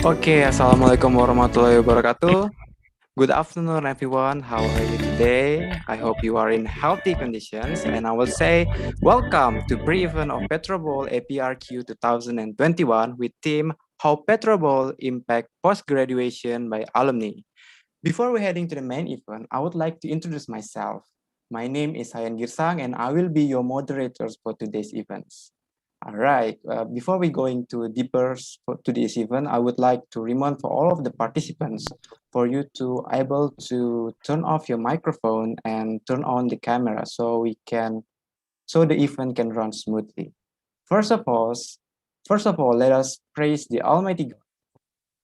Okay, Assalamualaikum warahmatullahi wabarakatuh. Good afternoon, everyone. How are you today? I hope you are in healthy conditions. And I will say, welcome to pre-event of PetroBowl APRQ 2021 with theme How PetroBowl Impact Post-Graduation by Alumni. Before we heading to the main event, I would like to introduce myself. My name is Hayan Girsang, and I will be your moderators for today's events. All right. Before we go into deeper to this event, I would like to remind for all of the participants for you to able to turn off your microphone and turn on the camera so the event can run smoothly. First of all, let us praise the Almighty God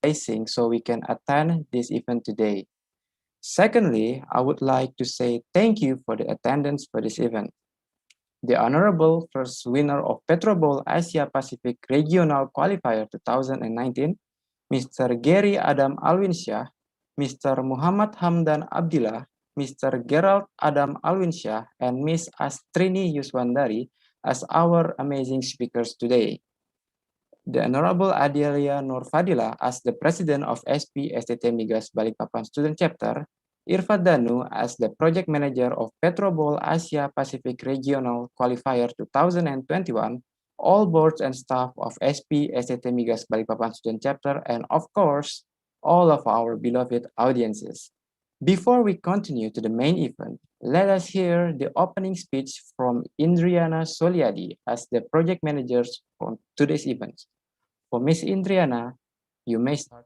blessing so we can attend this event today. Secondly, I would like to say thank you for the attendance for this event. The honorable first winner of PetroBowl Asia Pacific Regional Qualifier 2019, Mr. Gary Adam Alwinsyah, Mr. Muhammad Hamdan Abdillah, Mr. Gerald Adam Alwinsyah, and Ms. Astrini Yuswandari as our amazing speakers today. The Honorable Adelia Nurfadila as the President of SP STT Migas Balikpapan Student Chapter, Irfan Danu as the Project Manager of PetroBowl Asia Pacific Regional Qualifier 2021, all boards and staff of SP STT Migas Balikpapan Student Chapter, and of course, all of our beloved audiences. Before we continue to the main event, let us hear the opening speech from Indriana Soliadi as the project manager for today's event. For Miss Indriana, you may start.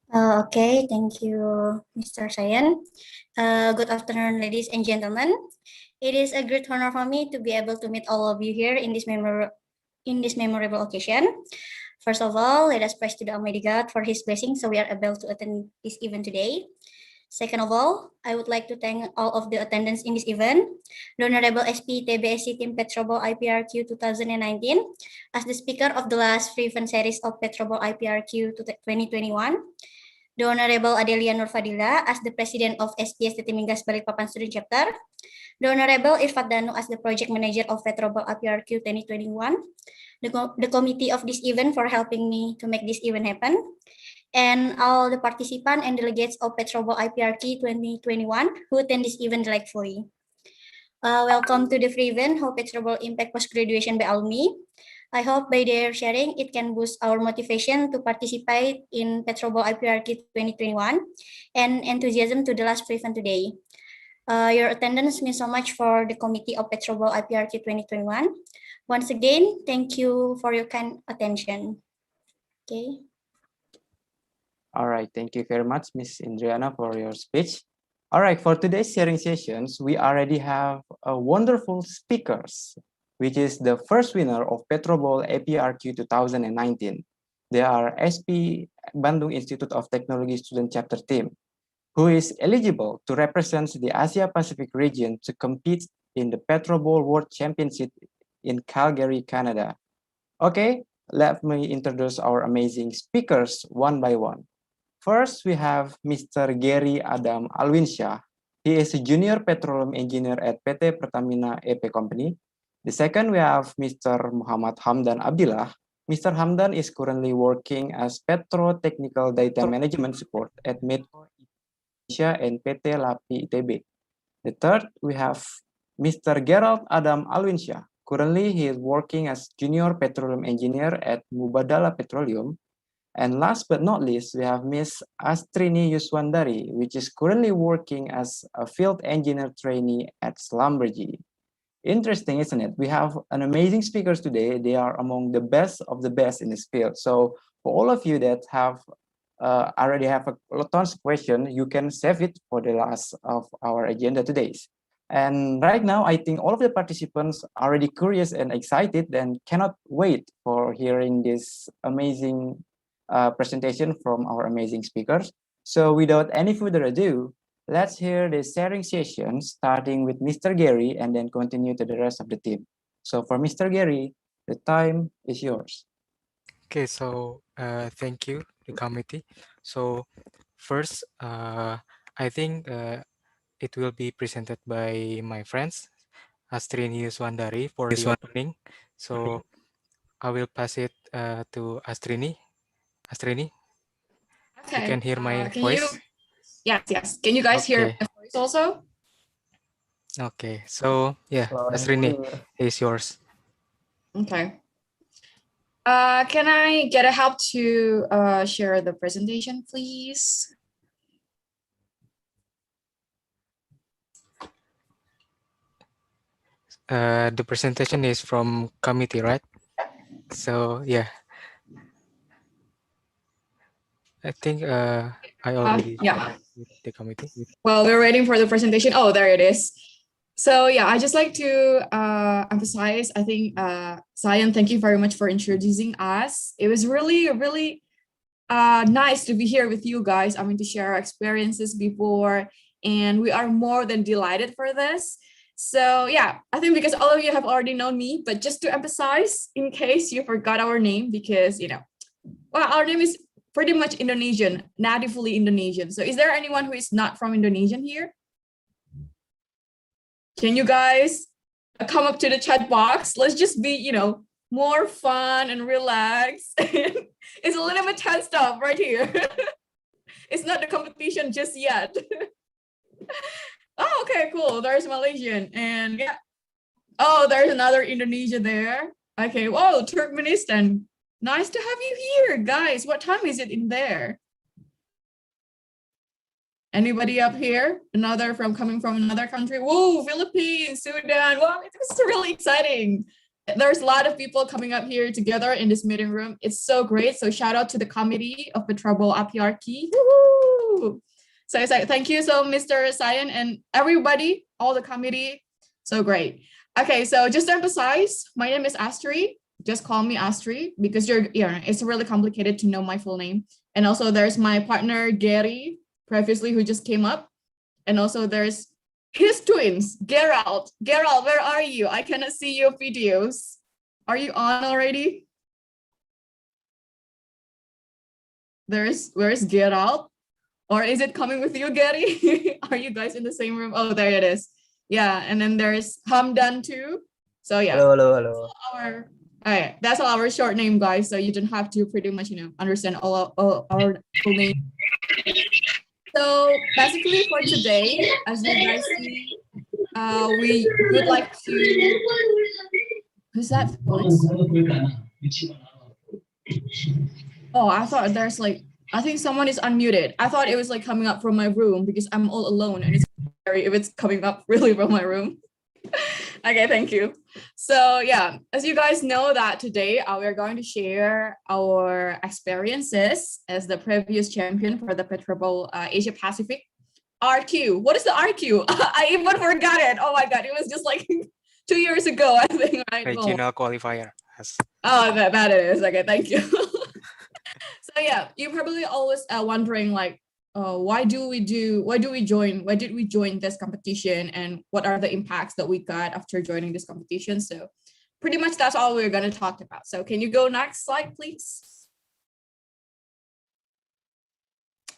Okay, thank you, Mr. Sayan. Good afternoon, ladies and gentlemen. It is a great honor for me to be able to meet all of you here in this memorable occasion. First of all, let us praise to the Almighty God for His blessing, so we are able to attend this event today. Second of all, I would like to thank all of the attendants in this event, the Honorable SP TBSC Team PetroBowl IPRQ 2019, as the speaker of the last free event series of PetroBowl IPRQ 2021, the Honorable Adelia Nurfadila as the President of SPS Timingas Balikpapan Student Chapter, the Honorable Irfan Danu as the Project Manager of PetroBowl IPRQ 2021, the committee of this event for helping me to make this event happen, and all the participants and delegates of PetroBowl IPRQ 2021 who attend this event delightfully. Welcome to the free event, How PetroBowl Impact Post-Graduation by Alumni. I hope by their sharing, it can boost our motivation to participate in PetroBowl IPRQ 2021 and enthusiasm to the last event today. Your attendance means so much for the committee of PetroBowl IPRQ 2021. Once again, thank you for your kind attention. Okay. All right, thank you very much, Miss Indriana, for your speech. All right, for today's sharing sessions, we already have a wonderful speakers, which is the first winner of PetroBowl APRQ 2019. They are SP Bandung Institute of Technology Student Chapter Team, who is eligible to represent the Asia Pacific region to compete in the PetroBowl World Championship in Calgary, Canada. Okay, let me introduce our amazing speakers one by one. First, we have Mr. Gary Adam Alwinsyah. He is a junior petroleum engineer at PT Pertamina EP Company. The second, we have Mr. Muhammad Hamdan Abdillah. Mr. Hamdan is currently working as Petrotechnical Data Management Support at Metro Indonesia and PT Lapi ITB. The third, we have Mr. Gerald Adam Alwinsyah. Currently, he is working as junior petroleum engineer at Mubadala Petroleum. And last but not least, we have Ms. Astrini Yuswandari, which is currently working as a field engineer trainee at Schlumberger. Interesting, isn't it? We have an amazing speakers today. They are among the best of the best in this field. So for all of you that have already have a tons of question, you can save it for the last of our agenda today. And right now, I think all of the participants are already curious and excited and cannot wait for hearing this amazing presentation from our amazing speakers. So without any further ado, let's hear the sharing session starting with Mr. Gary and then continue to the rest of the team. So for Mr. Gary, the time is yours. Okay, so thank you, the committee. So first, I think it will be presented by my friends, Astrini Yuswandari, for the opening. So I will pass it to Astrini. Astrini, you Okay. can hear my Can you? voice? Yes. Can you guys hear Okay. my voice also? Okay. So yeah, Loud and Astrini clear. is yours. Okay. Can I get a help to share the presentation, please? The presentation is from committee, right? So yeah, I think I already Yeah. shared with the committee. Well, we're waiting for the presentation. Oh, there it is. So yeah, I just like to emphasize, I think, Sayan, thank you very much for introducing us. It was really nice to be here with you guys. I mean, to share our experiences before, and we are more than delighted for this. So yeah, I think because all of you have already known me, but just to emphasize, in case you forgot our name, because well, our name is pretty much Indonesian, natively Indonesian. So is there anyone who is not from Indonesian here? Can you guys come up to the chat box? Let's just be, more fun and relaxed. It's a little bit tensed up right here. It's not the competition just yet. Oh, okay, cool. There's Malaysian. And yeah. Oh, there's another Indonesia there. Okay. Whoa, Turkmenistan. Nice to have you here, guys. What time is it in there? Anybody up here? Coming from another country? Whoa, Philippines, Sudan. Wow, it's really exciting. There's a lot of people coming up here together in this meeting room. It's so great. So shout out to the committee of PetroBowl Apiarki. Woo! So thank you, so Mr. Sayan and everybody, all the committee. So great. Okay, so just to emphasize, my name is Astri. Just call me Astri because it's really complicated to know my full name. And also there's my partner Gary, previously, who just came up. And also there's his twins, Gerald. Gerald, where are you? I cannot see your videos. Are you on already? Where's Gerald? Or is it coming with you, Gary? Are you guys in the same room? Oh, there it is. Yeah, and then there's Hamdan too. So yeah. Hello. That's all our short name, guys. So you don't have to pretty much, understand all our full name. So basically for today, as you guys see, we would like to. Who's that voice? Oh, I thought I think someone is unmuted. I thought it was like coming up from my room because I'm all alone and it's scary if it's coming up really from my room. Okay, thank you. So yeah, as you guys know that today we're going to share our experiences as the previous champion for the PetroBowl Asia Pacific. RQ. What is the RQ? I even forgot it. Oh my God, it was just like 2 years ago, I think, right? Regional qualifier. Yes. Oh, that it is. Okay, thank you. So yeah, you're probably always wondering like, why did we join this competition and what are the impacts that we got after joining this competition? So pretty much that's all we're going to talk about. So can you go next slide, please?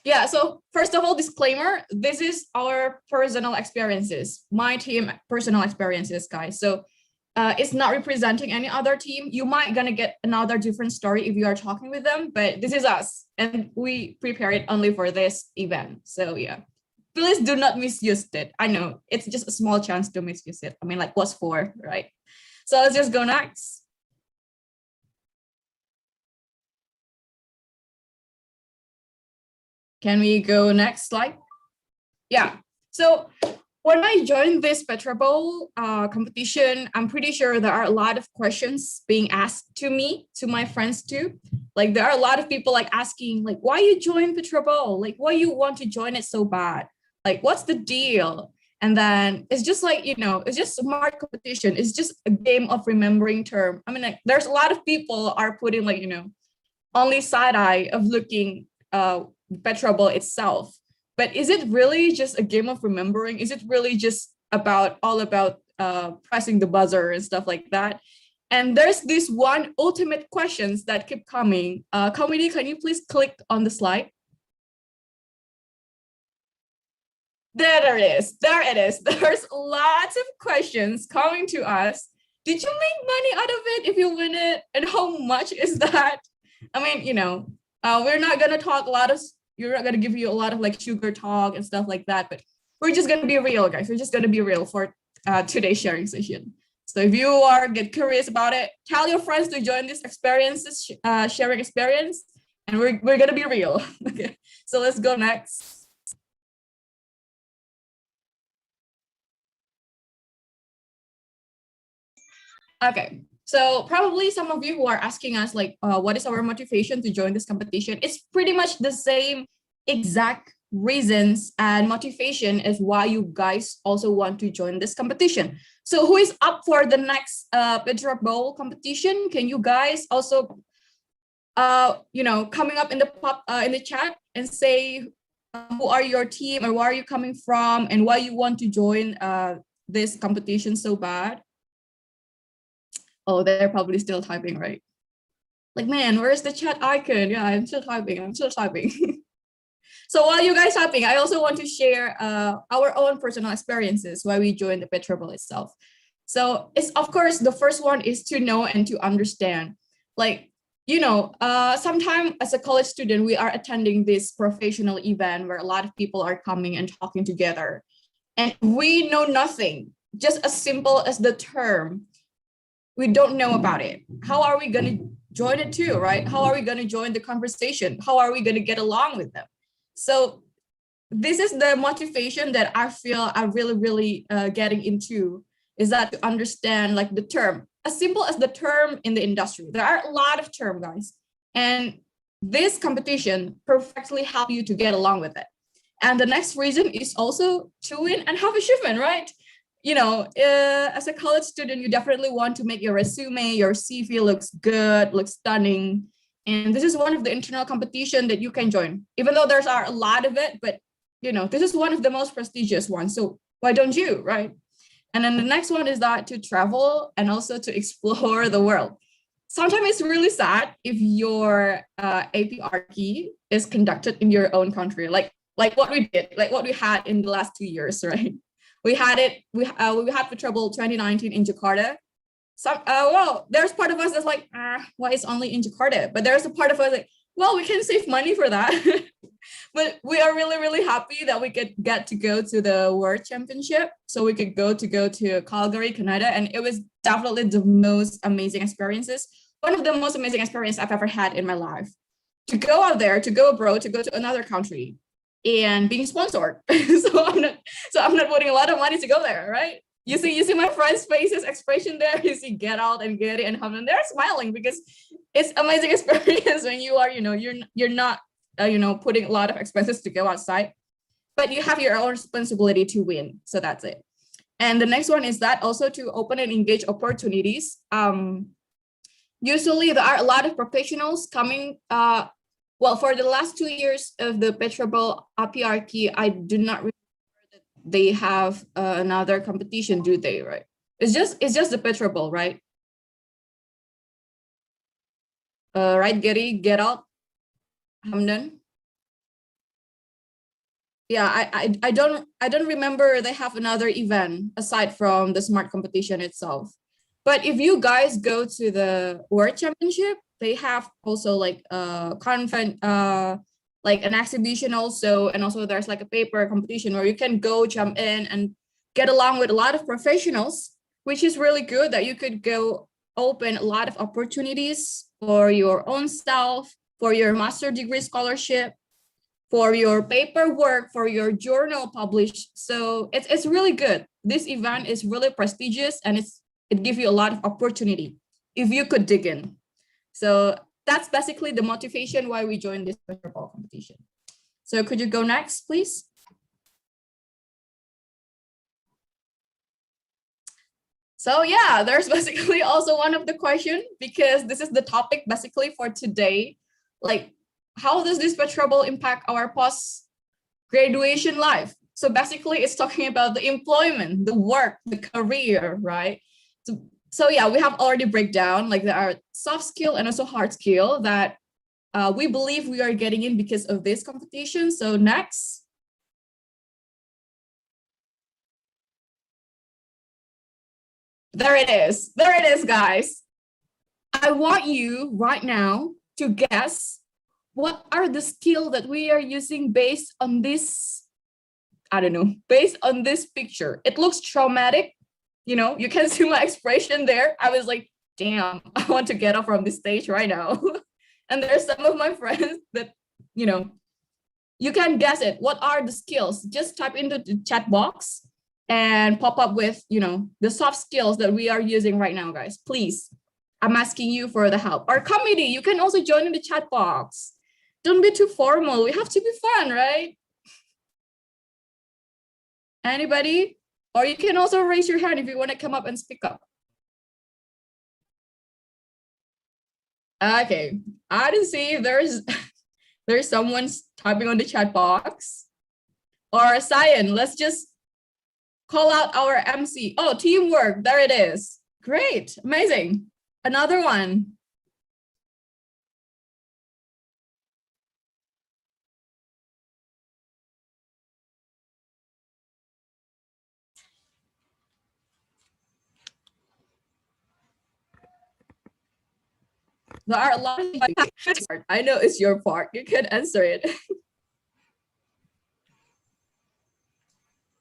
Yeah, so first of all, disclaimer, this is our personal experiences, my team personal experiences, guys. So it's not representing any other team. You might gonna get another different story if you are talking with them, but this is us and we prepare it only for this event. So yeah, please do not misuse it. I know it's just a small chance to misuse it. I mean, like what's for, right? So let's just go next. Can we go next slide? Yeah, so when I joined this PetroBowl competition, I'm pretty sure there are a lot of questions being asked to me, to my friends too. Like there are a lot of people like asking like, why you join PetroBowl? Like why you want to join it so bad? Like what's the deal? And then it's just like, it's just smart competition. It's just a game of remembering term. I mean, like, there's a lot of people are putting like, only side eye of looking PetroBowl itself. But is it really just a game of remembering? Is it really just all about pressing the buzzer and stuff like that? And there's this one ultimate questions that keep coming. Committee, can you please click on the slide? There it is. There's lots of questions coming to us. did you make money out of it if you win it? And how much is that? I mean, we're not gonna talk a lot of, you're not gonna give you a lot of like sugar talk and stuff like that, but we're just gonna be real, guys. We're just gonna be real for today's sharing session. So if you get curious about it, tell your friends to join this sharing experience, and we're gonna be real. Okay, so let's go next. Okay, so probably some of you who are asking us like, what is our motivation to join this competition? It's pretty much the same exact reasons and motivation is why you guys also want to join this competition. So who is up for the next PetroBowl competition? Can you guys also, coming up in the chat and say who are your team or where are you coming from and why you want to join this competition so bad? Oh, they're probably still typing, right? Like, man, where's the chat icon? Yeah, I'm still typing. So while you guys typing, I also want to share our own personal experiences why we joined the PetroBowl itself. So it's, of course, the first one is to know and to understand. Like, sometimes as a college student, we are attending this professional event where a lot of people are coming and talking together. And we know nothing, just as simple as the term. We don't know about it. How are we going to join it too, right? How are we going to join the conversation? How are we going to get along with them? So this is the motivation that I feel I'm really getting into, is that to understand like the term, as simple as the term in the industry. There are a lot of terms, guys. And this competition perfectly help you to get along with it. And the next reason is also to win and have achievement, right? As a college student, you definitely want to make your resume, your CV looks good, looks stunning. And this is one of the internal competition that you can join, even though there's a lot of it, but this is one of the most prestigious ones. So why don't you, right? And then the next one is that to travel and also to explore the world. Sometimes it's really sad if your APRK is conducted in your own country, like what we did, like what we had in the last 2 years, right? We had PetroBowl 2019 in Jakarta. There's part of us that's like, why is only in Jakarta? But there's a part of us like, well, we can save money for that. But we are really happy that we could get to go to the World Championship. So we could go to Calgary, Canada, and it was definitely the most amazing experiences. One of the most amazing experiences I've ever had in my life. To go out there, to go abroad, to go to another country, and being sponsored. so I'm not putting a lot of money to go there, right? You see my friends' faces expression there. You see Get Out and Getty and Hamlin. They're smiling because it's amazing experience when you are, you're not, putting a lot of expenses to go outside, but you have your own responsibility to win. So that's it. And the next one is that also to open and engage opportunities. Usually there are a lot of professionals coming. Well, for the last 2 years of the PetroBowl APRK, I do not remember that they have another competition, do they? Right? It's just the PetroBowl, right? Right, Gary, Get Out, Hamdan. Yeah, I don't remember they have another event aside from the smart competition itself. But if you guys go to the World Championship, they have also like a conference, like an exhibition also, and also there's like a paper competition where you can go jump in and get along with a lot of professionals, which is really good that you could go open a lot of opportunities for your own self, for your master degree scholarship, for your paperwork, for your journal published. So it's really good. This event is really prestigious and it gives you a lot of opportunity if you could dig in. So that's basically the motivation why we joined this PetroBowl competition. So could you go next, please? So yeah, there's basically also one of the question, because this is the topic basically for today. Like, how does this PetroBowl impact our post-graduation life? So basically it's talking about the employment, the work, the career, right? So yeah, we have already break down, like there are soft skill and also hard skill that we believe we are getting in because of this competition. So next. There it is. There it is, guys. I want you right now to guess what are the skills that we are using based on this, I don't know, based on this picture. It looks traumatic. You know, you can see my expression there. I was like, damn, I want to get up from this stage right now. And there's some of my friends that, you know, you can guess it. What are the skills? Just type into the chat box and pop up with, you know, the soft skills that we are using right now, guys. Please, I'm asking you for the help. Our committee, you can also join in the chat box. Don't be too formal. We have to be fun, right? Anybody? Or you can also raise your hand if you want to come up and speak up. Okay, I didn't see if there's someone typing on the chat box. Or Cyan, let's just call out our MC. Oh, teamwork, there it is. Great, amazing. Another one. There are a lot of I know it's your part. You can answer it.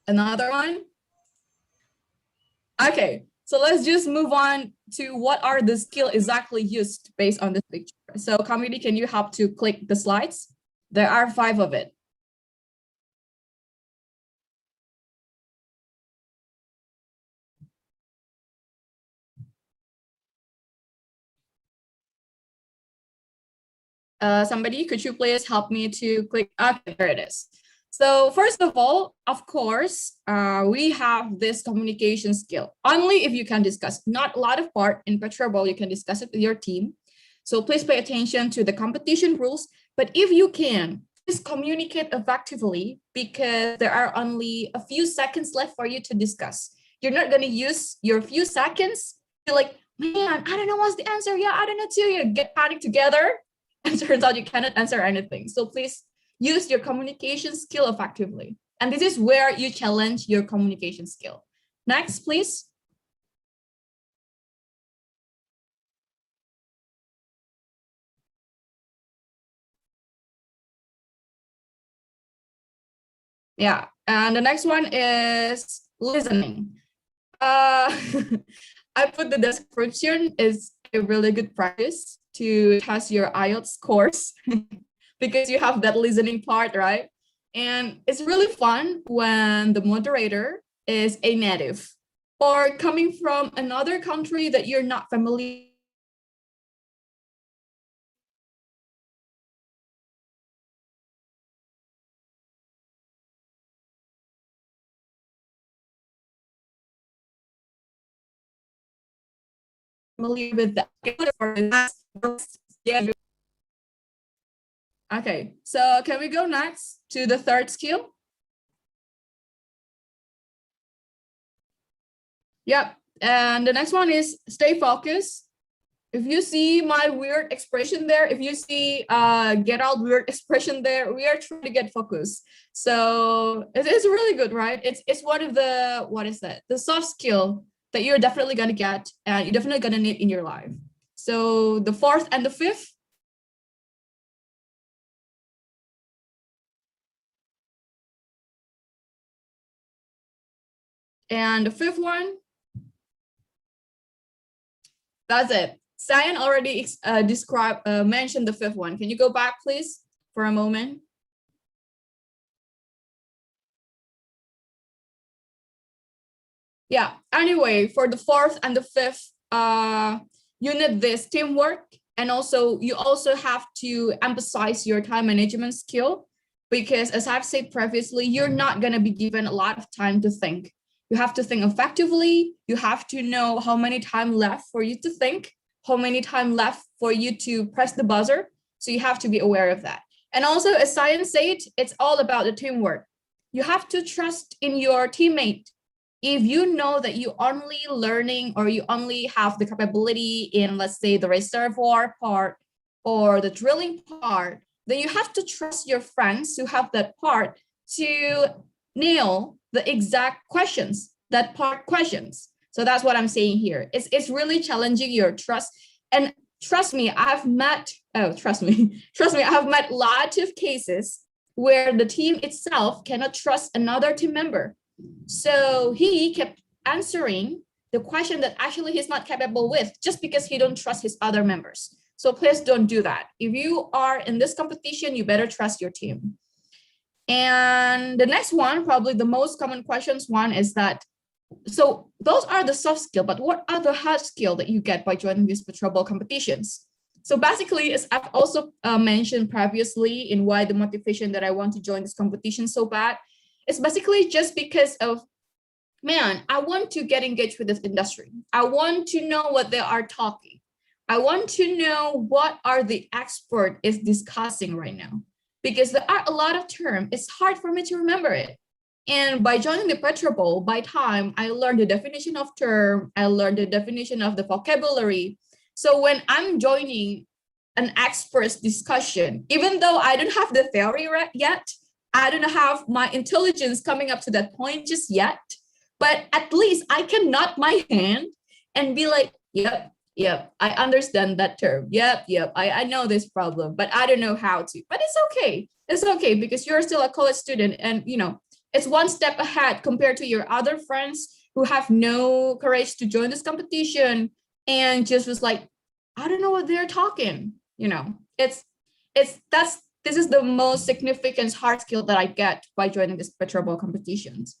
Another one. Okay, so let's just move on to what are the skills exactly used based on this picture. So committee, can you help to click the slides? There are 5 of it. Somebody, could you please help me to click? Okay, there it is. So first of all, of course, we have this communication skill. Only if you can discuss, not a lot of part in PetroBowl, you can discuss it with your team. So please pay attention to the competition rules. But if you can, please communicate effectively because there are only a few seconds left for you to discuss. You're not going to use your few seconds to like, man, I don't know what's the answer. Yeah, I don't know too. You get panicked together. And turns out you cannot answer anything. So please use your communication skill effectively. And this is where you challenge your communication skill. Next, please. Yeah, and the next one is listening. I put the description is a really good practice to test your IELTS scores because you have that listening part, right? And it's really fun when the moderator is a native or coming from another country that you're not familiar with that. Yeah. Okay, so can we go next to the third skill? Yep, and the next one is stay focused. If you see my weird expression there, if you see get out weird expression there, we are trying to get focused. So it's really good, right? It's one of the, what is that? The soft skill that you're definitely gonna get and you're definitely gonna need in your life. So the 4th and the 5th. And the 5th one. That's it. Cyan already mentioned the 5th one. Can you go back, please, for a moment? Yeah, anyway, for the 4th and the 5th, you need this teamwork. And also, you also have to emphasize your time management skill because as I've said previously, you're not gonna be given a lot of time to think. You have to think effectively. You have to know how many time left for you to think, how many time left for you to press the buzzer. So you have to be aware of that. And also, as Cyan said, it's all about the teamwork. You have to trust in your teammate. If you know that you only learning or you only have the capability in, let's say, the reservoir part or the drilling part, then you have to trust your friends who have that part to nail the exact questions, that part questions. So that's what I'm saying here. It's really challenging your trust. And trust me, I've met, trust me, I've met lots of cases where the team itself cannot trust another team member. So he kept answering the question that actually he's not capable with just because he don't trust his other members. So please don't do that. If you are in this competition, you better trust your team. And the next one, probably the most common questions one is that, so those are the soft skill, but what are the hard skill that you get by joining these PetroBowl competitions? So basically, as I've also mentioned previously in why the motivation that I want to join this competition so bad, it's basically just because of, man, I want to get engaged with this industry. I want to know what they are talking. I want to know what are the expert is discussing right now, because there are a lot of terms. It's hard for me to remember it. And by joining the PetroBowl, by time I learned the definition of term, I learned the definition of the vocabulary. So when I'm joining an expert's discussion, even though I don't have the theory yet, I don't have my intelligence coming up to that point just yet, but at least I can nod my hand and be like, yep, I understand that term. Yep, I know this problem, but I don't know how to. But it's okay. It's okay because you're still a college student, and it's one step ahead compared to your other friends who have no courage to join this competition and just was like, I don't know what they're talking. This is the most significant hard skill that I get by joining this PetroBowl competitions.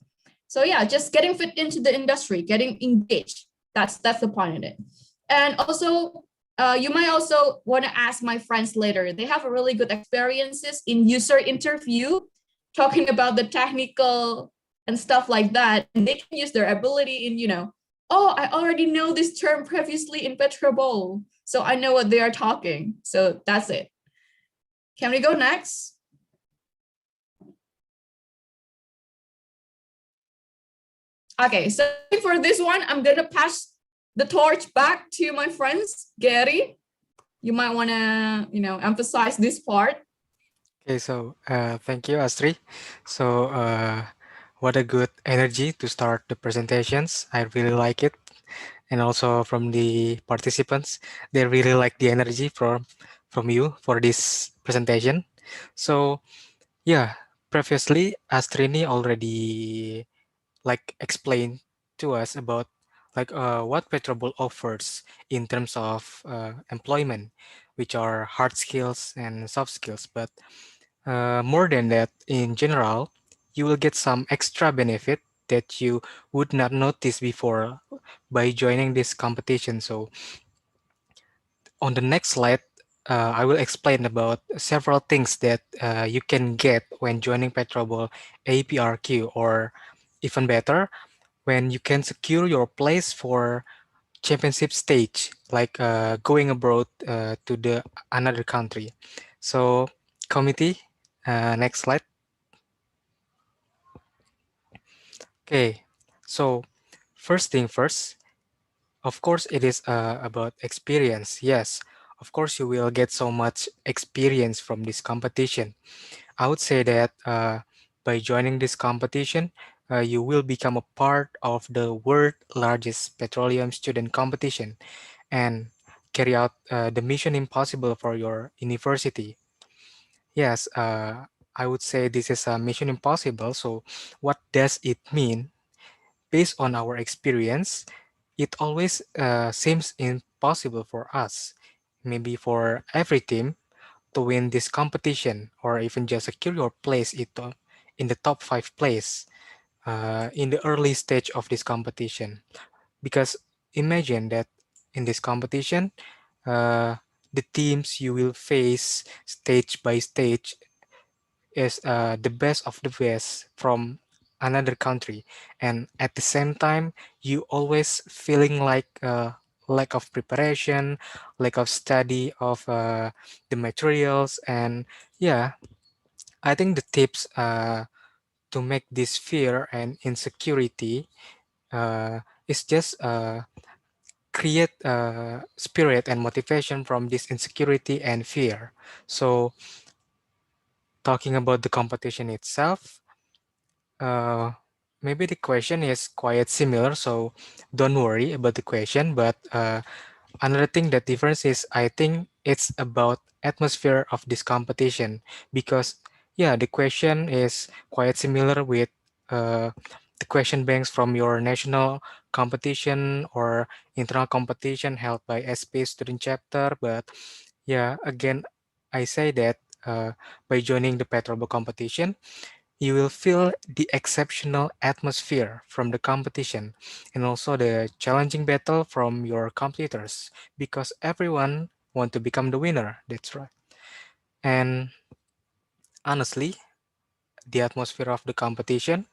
So yeah, just getting fit into the industry, getting engaged. That's the point of it. And also, you might also want to ask my friends later. They have a really good experiences in user interview, talking about the technical and stuff like that. And they can use their ability in, oh, I already know this term previously in PetroBowl, so I know what they are talking. So that's it. Can we go next? Okay, so for this one, I'm gonna pass the torch back to my friends. Gary, you might wanna, emphasize this part. Okay, so thank you, Astri. So what a good energy to start the presentations. I really like it. And also from the participants, they really like the energy from you for this presentation. So yeah, previously Astrini already explained to us about what PetroBowl offers in terms of employment, which are hard skills and soft skills. But more than that, in general, you will get some extra benefit that you would not notice before by joining this competition. So on the next slide, I will explain about several things that you can get when joining PetroBowl APRQ, or even better, when you can secure your place for championship stage, like going abroad to the another country. So committee, next slide. Okay, so first thing first, of course, it is about experience. Yes, of course, you will get so much experience from this competition. I would say that by joining this competition, you will become a part of the world largest petroleum student competition and carry out the mission impossible for your university. Yes, I would say this is a mission impossible. So what does it mean? Based on our experience, it always seems impossible for us, maybe for every team, to win this competition or even just secure your place in the top 5 place in the early stage of this competition. Because imagine that in this competition, uh, the teams you will face stage by stage is the best of the best from another country, and at the same time you always feeling like lack of preparation, lack of study of the materials. And yeah, I think the tips to make this fear and insecurity is just create spirit and motivation from this insecurity and fear. So talking about the competition itself, uh, maybe the question is quite similar, so don't worry about the question. But another thing that difference is I think it's about atmosphere of this competition because yeah, the question is quite similar with uh, the question banks from your national competition or internal competition held by SP student chapter. But yeah, again, I say that by joining the PetroBowl competition, you will feel the exceptional atmosphere from the competition and also the challenging battle from your competitors because everyone want to become the winner. That's right. And honestly, the atmosphere of the competition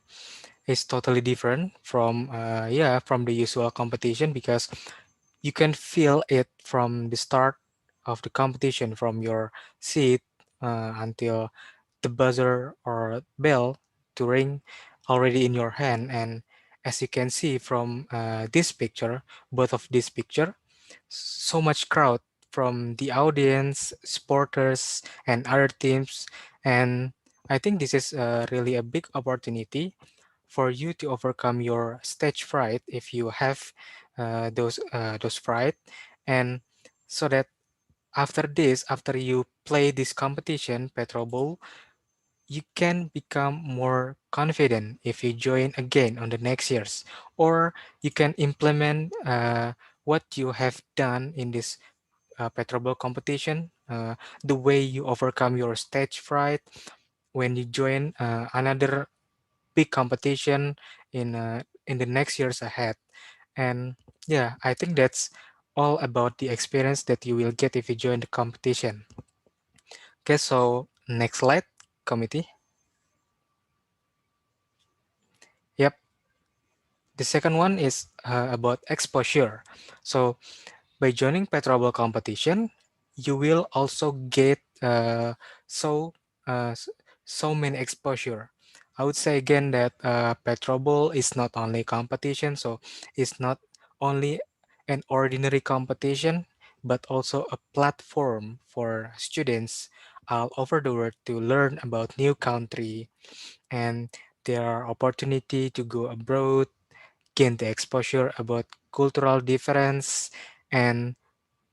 is totally different from yeah, from the usual competition because you can feel it from the start of the competition from your seat until the buzzer or bell to ring already in your hand. And as you can see from this picture, both of this picture, so much crowd from the audience, supporters, and other teams. And I think this is really a big opportunity for you to overcome your stage fright if you have those fright, and so that after this, after you play this competition, PetroBowl, you can become more confident if you join again on the next years, or you can implement what you have done in this PetroBowl competition, the way you overcome your stage fright when you join another big competition in the next years ahead. And yeah, I think that's all about the experience that you will get if you join the competition. Okay, so next slide, committee. Yep, the second one is about exposure. So by joining PetroBowl competition, you will also get uh, s- so many exposure. I would say again that PetroBowl is not only competition, so it's not only an ordinary competition, but also a platform for students all over the world to learn about new country, and there are opportunity to go abroad, gain the exposure about cultural difference, and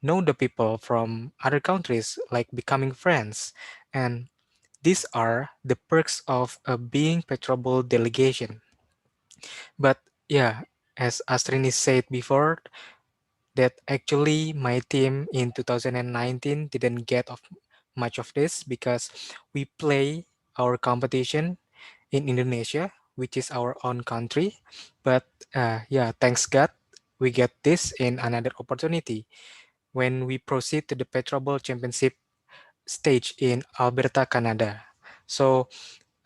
know the people from other countries, like becoming friends. And these are the perks of being Petrobol delegation. But yeah, as Astrini said before, that actually my team in 2019 didn't get of much of this because we play our competition in Indonesia, which is our own country. But yeah, thanks God, we get this in another opportunity when we proceed to the PetroBowl Championship stage in Alberta, Canada. So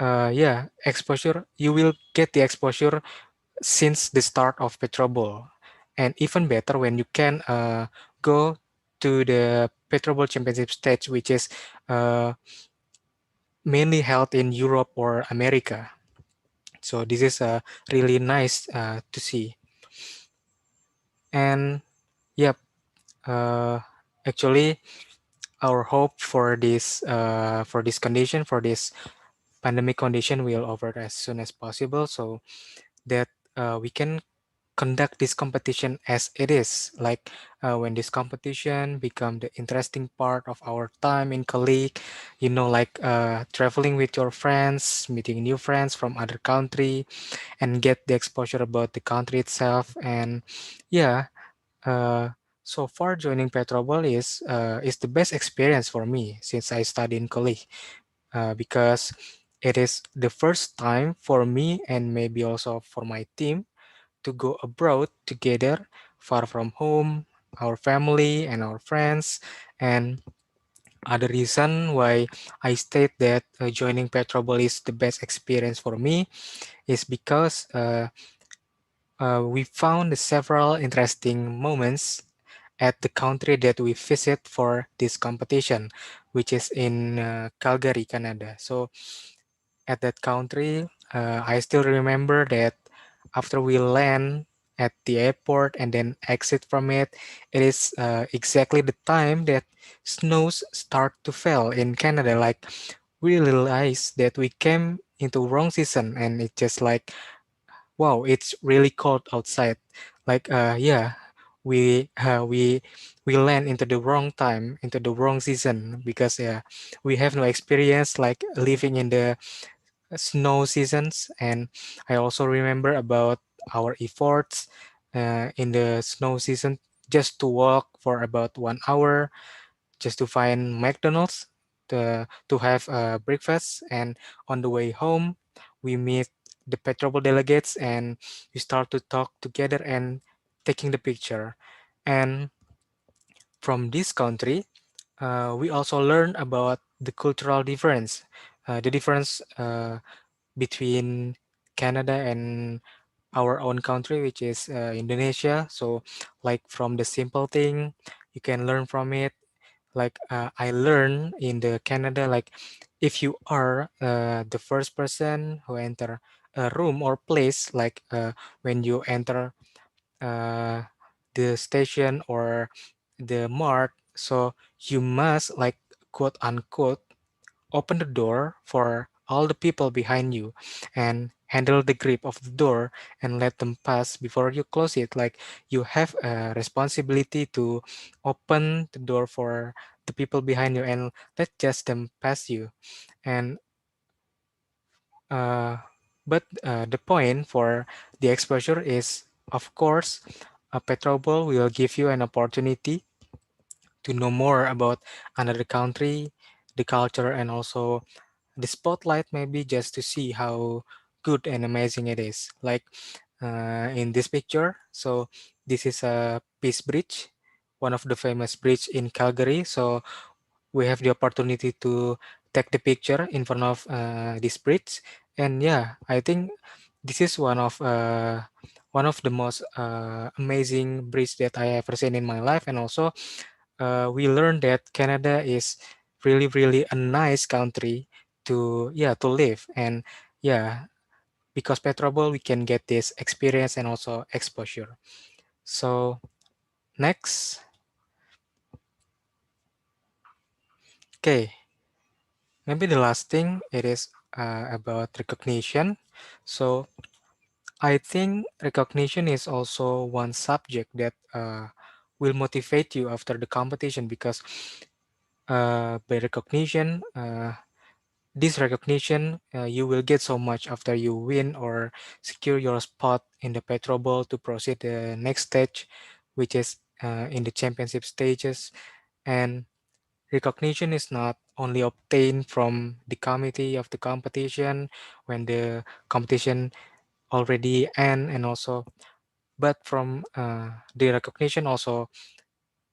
yeah, exposure, you will get the exposure since the start of PetroBowl. And even better when you can go to the PetroBowl Championship stage, which is uh, mainly held in Europe or America. So this is really nice to see. And yep, uh, actually, our hope for this condition, for this pandemic condition, will over as soon as possible, so that we can conduct this competition as it is, like when this competition become the interesting part of our time in colleague, like traveling with your friends, meeting new friends from other country, and get the exposure about the country itself. And yeah, uh, so far joining Petrobol is the best experience for me since I study in college, because it is the first time for me and maybe also for my team to go abroad together, far from home, our family and our friends. And other reason why I state that joining Petrobol is the best experience for me is because we found several interesting moments at the country that we visit for this competition, which is in Calgary, Canada. So at that country, I still remember that after we land at the airport and then exit from it, it is exactly the time that snows start to fall in Canada. Like we realized that we came into wrong season, and it just like wow, it's really cold outside. Like yeah, we uh, we we land into the wrong time, into the wrong season, because yeah, we have no experience like living in the snow seasons. And I also remember about our efforts in the snow season, just to walk for about 1 hour just to find McDonald's to have breakfast. And on the way home, we meet the PetroBowl delegates and we start to talk together and taking the picture. And from this country, we also learn about the cultural difference, the difference between Canada and our own country, which is Indonesia. So, like from the simple thing, you can learn from it. Like I learned in the Canada, like if you are the first person who enter a room or place, like when you enter uh, the station or the mart, so you must like quote unquote open the door for all the people behind you and handle the grip of the door and let them pass before you close it. Like you have a responsibility to open the door for the people behind you and let just them pass you. And uh, but the point for the exposure is, of course, a PetroBowl will give you an opportunity to know more about another country, the culture, and also the spotlight, maybe just to see how good and amazing it is. Like in this picture, so this is a Peace Bridge, one of the famous bridge in Calgary. So we have the opportunity to take the picture in front of this bridge. And yeah, I think this is one of the most amazing bridge that I have ever seen in my life. And also we learned that Canada is really a nice country to yeah to live. And yeah, because PetroBowl we can get this experience and also exposure. So next, okay, maybe the last thing it is about recognition. So I think recognition is also one subject that will motivate you after the competition, because by recognition, this recognition you will get so much after you win or secure your spot in the Petro Bowl to proceed the next stage, which is in the championship stages. And recognition is not only obtained from the committee of the competition when the competition already end, and also but from the recognition also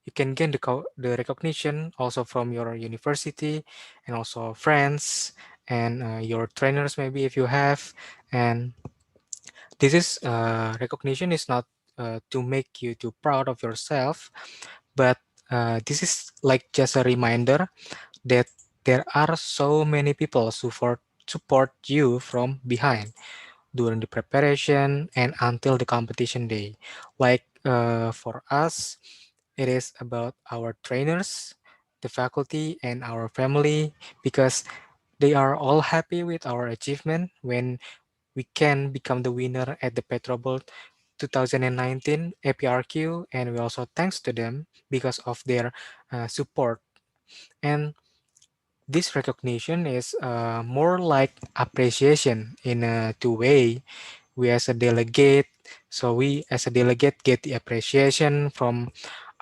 you can gain the recognition also from your university and also friends and your trainers, maybe if you have. And this is recognition is not to make you too proud of yourself, but this is like just a reminder that there are so many people support you from behind during the preparation and until the competition day. Like for us, it is about our trainers, the faculty, and our family, because they are all happy with our achievement when we can become the winner at the PetroBowl 2019 APRQ, and we also thanks to them because of their support. And this recognition is more like appreciation in a two-way. We as a delegate, so we as a delegate get the appreciation from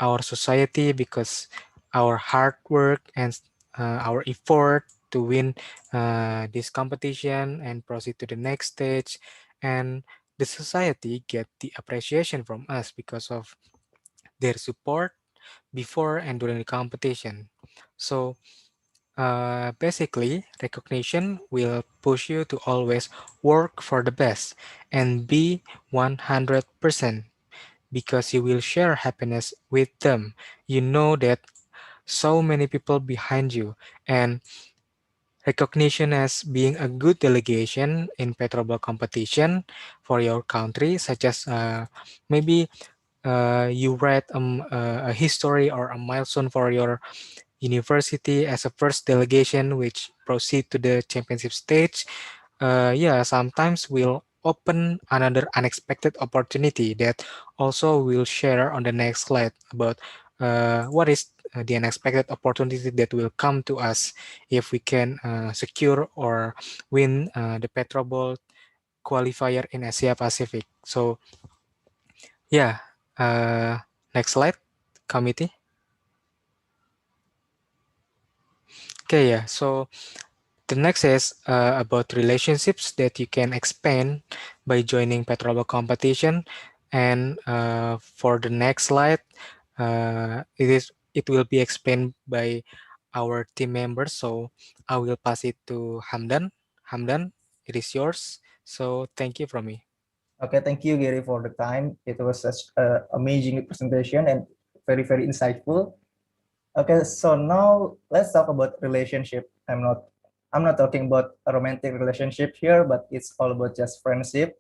our society because our hard work and our effort to win this competition and proceed to the next stage. And the society get the appreciation from us because of their support before and during the competition. So basically, recognition will push you to always work for the best and be 100% because you will share happiness with them. You know that so many people behind you, and recognition as being a good delegation in Petrobras competition for your country, such as maybe you write a history or a milestone for your university as a first delegation which proceed to the championship stage. Yeah, sometimes will open another unexpected opportunity that also we'll share on the next slide about what is the unexpected opportunity that will come to us if we can secure or win the PetroBowl qualifier in Asia Pacific. So yeah, next slide, committee. Okay, yeah. So the next is about relationships that you can expand by joining PetroBowl competition. And for the next slide, it will be explained by our team members. So I will pass it to Hamdan. Hamdan, it is yours. So thank you from me. Okay, thank you, Gary, for the time. It was such an amazing presentation and very, very insightful. Okay, so now let's talk about relationship. I'm not talking about a romantic relationship here, but it's all about just friendship.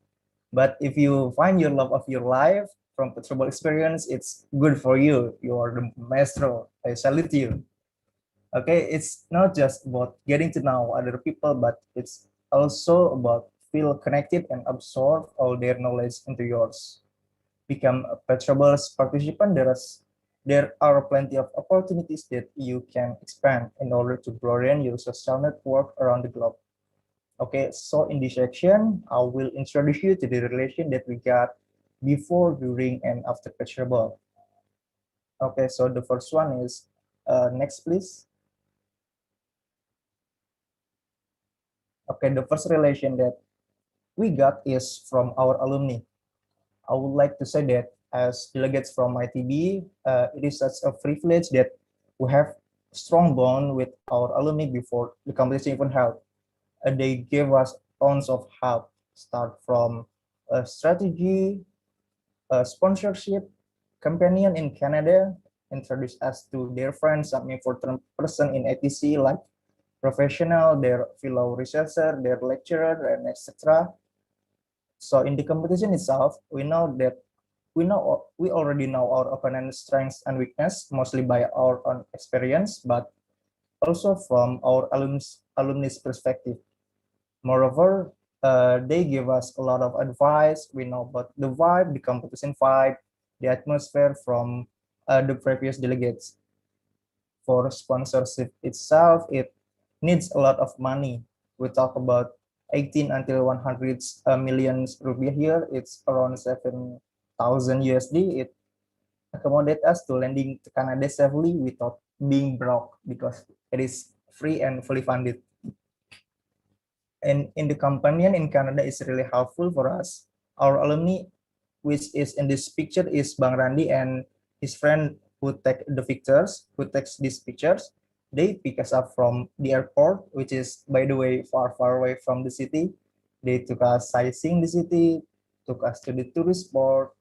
But if you find your love of your life from PetroBowl experience, it's good for you. You are the maestro. I salute you. Okay, it's not just about getting to know other people, but it's also about feel connected and absorb all their knowledge into yours. Become a PetroBowl's participant. There are plenty of opportunities that you can expand in order to broaden your social network around the globe. Okay, so in this section, I will introduce you to the relation that we got before, during, and after PetroBowl. Okay, so the first one is next, please. Okay, the first relation that we got is from our alumni. I would like to say that as delegates from ITB, it is such a privilege that we have strong bond with our alumni before the competition even held. They gave us tons of help, start from strategy, sponsorship, companion in Canada, introduce us to their friends, some important person in ATC like professional, their fellow researcher, their lecturer, and etc. So in the competition itself, we already know our opponent's strengths and weakness, mostly by our own experience, but also from our alumni's perspective. Moreover, they give us a lot of advice. We know about the vibe, the competition vibe, the atmosphere from the previous delegates. For sponsorship itself, it needs a lot of money. We talk about 18 until 100 millions rupiah here. It's around 7,000 USD. It accommodate us to landing to Canada safely without being broke because it is free and fully funded. And in the companion in Canada is really helpful for us. Our alumni, which is in this picture, is Bang Randi and his friend who take the pictures, who takes these pictures. They pick us up from the airport, which is, by the way, far, far away from the city. They took us sightseeing the city, took us to the tourist spot,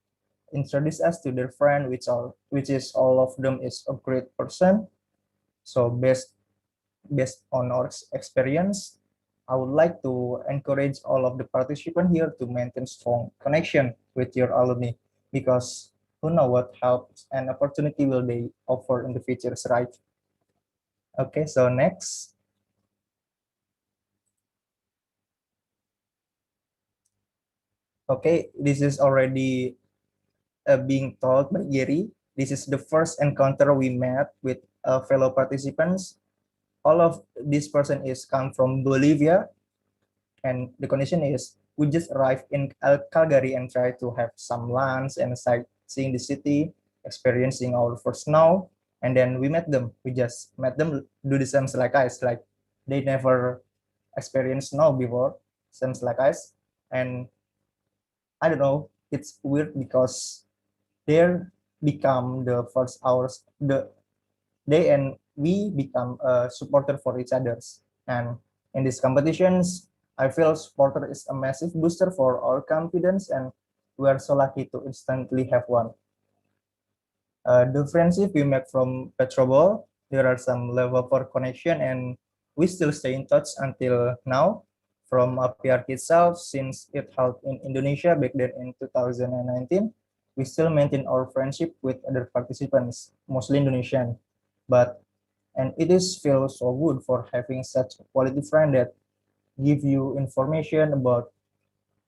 introduced us to their friend, which is all of them is a great person. So based on our experience, I would like to encourage all of the participants here to maintain strong connection with your alumni because who know what help and opportunity will they offer in the future, right? Okay, so next. Okay, this is already being told by Gary. This is the first encounter we met with fellow participants. All of this person is come from Bolivia, and the condition is we just arrived in Calgary and try to have some lunch and sightseeing the city, experiencing our first snow, and then we met them. We just met them do the same like us, like they never experienced snow before, same like us, and I don't know, it's weird because they're become the first hours they and we become a supporter for each others. And in these competitions, I feel supporter is a massive booster for our confidence, and we are so lucky to instantly have one. The friendship we make from PetroBowl, there are some level for connection, and we still stay in touch until now. From PRK itself, since it held in Indonesia back then in 2019, we still maintain our friendship with other participants, mostly Indonesian. But and it is feels so good for having such a quality friend that give you information about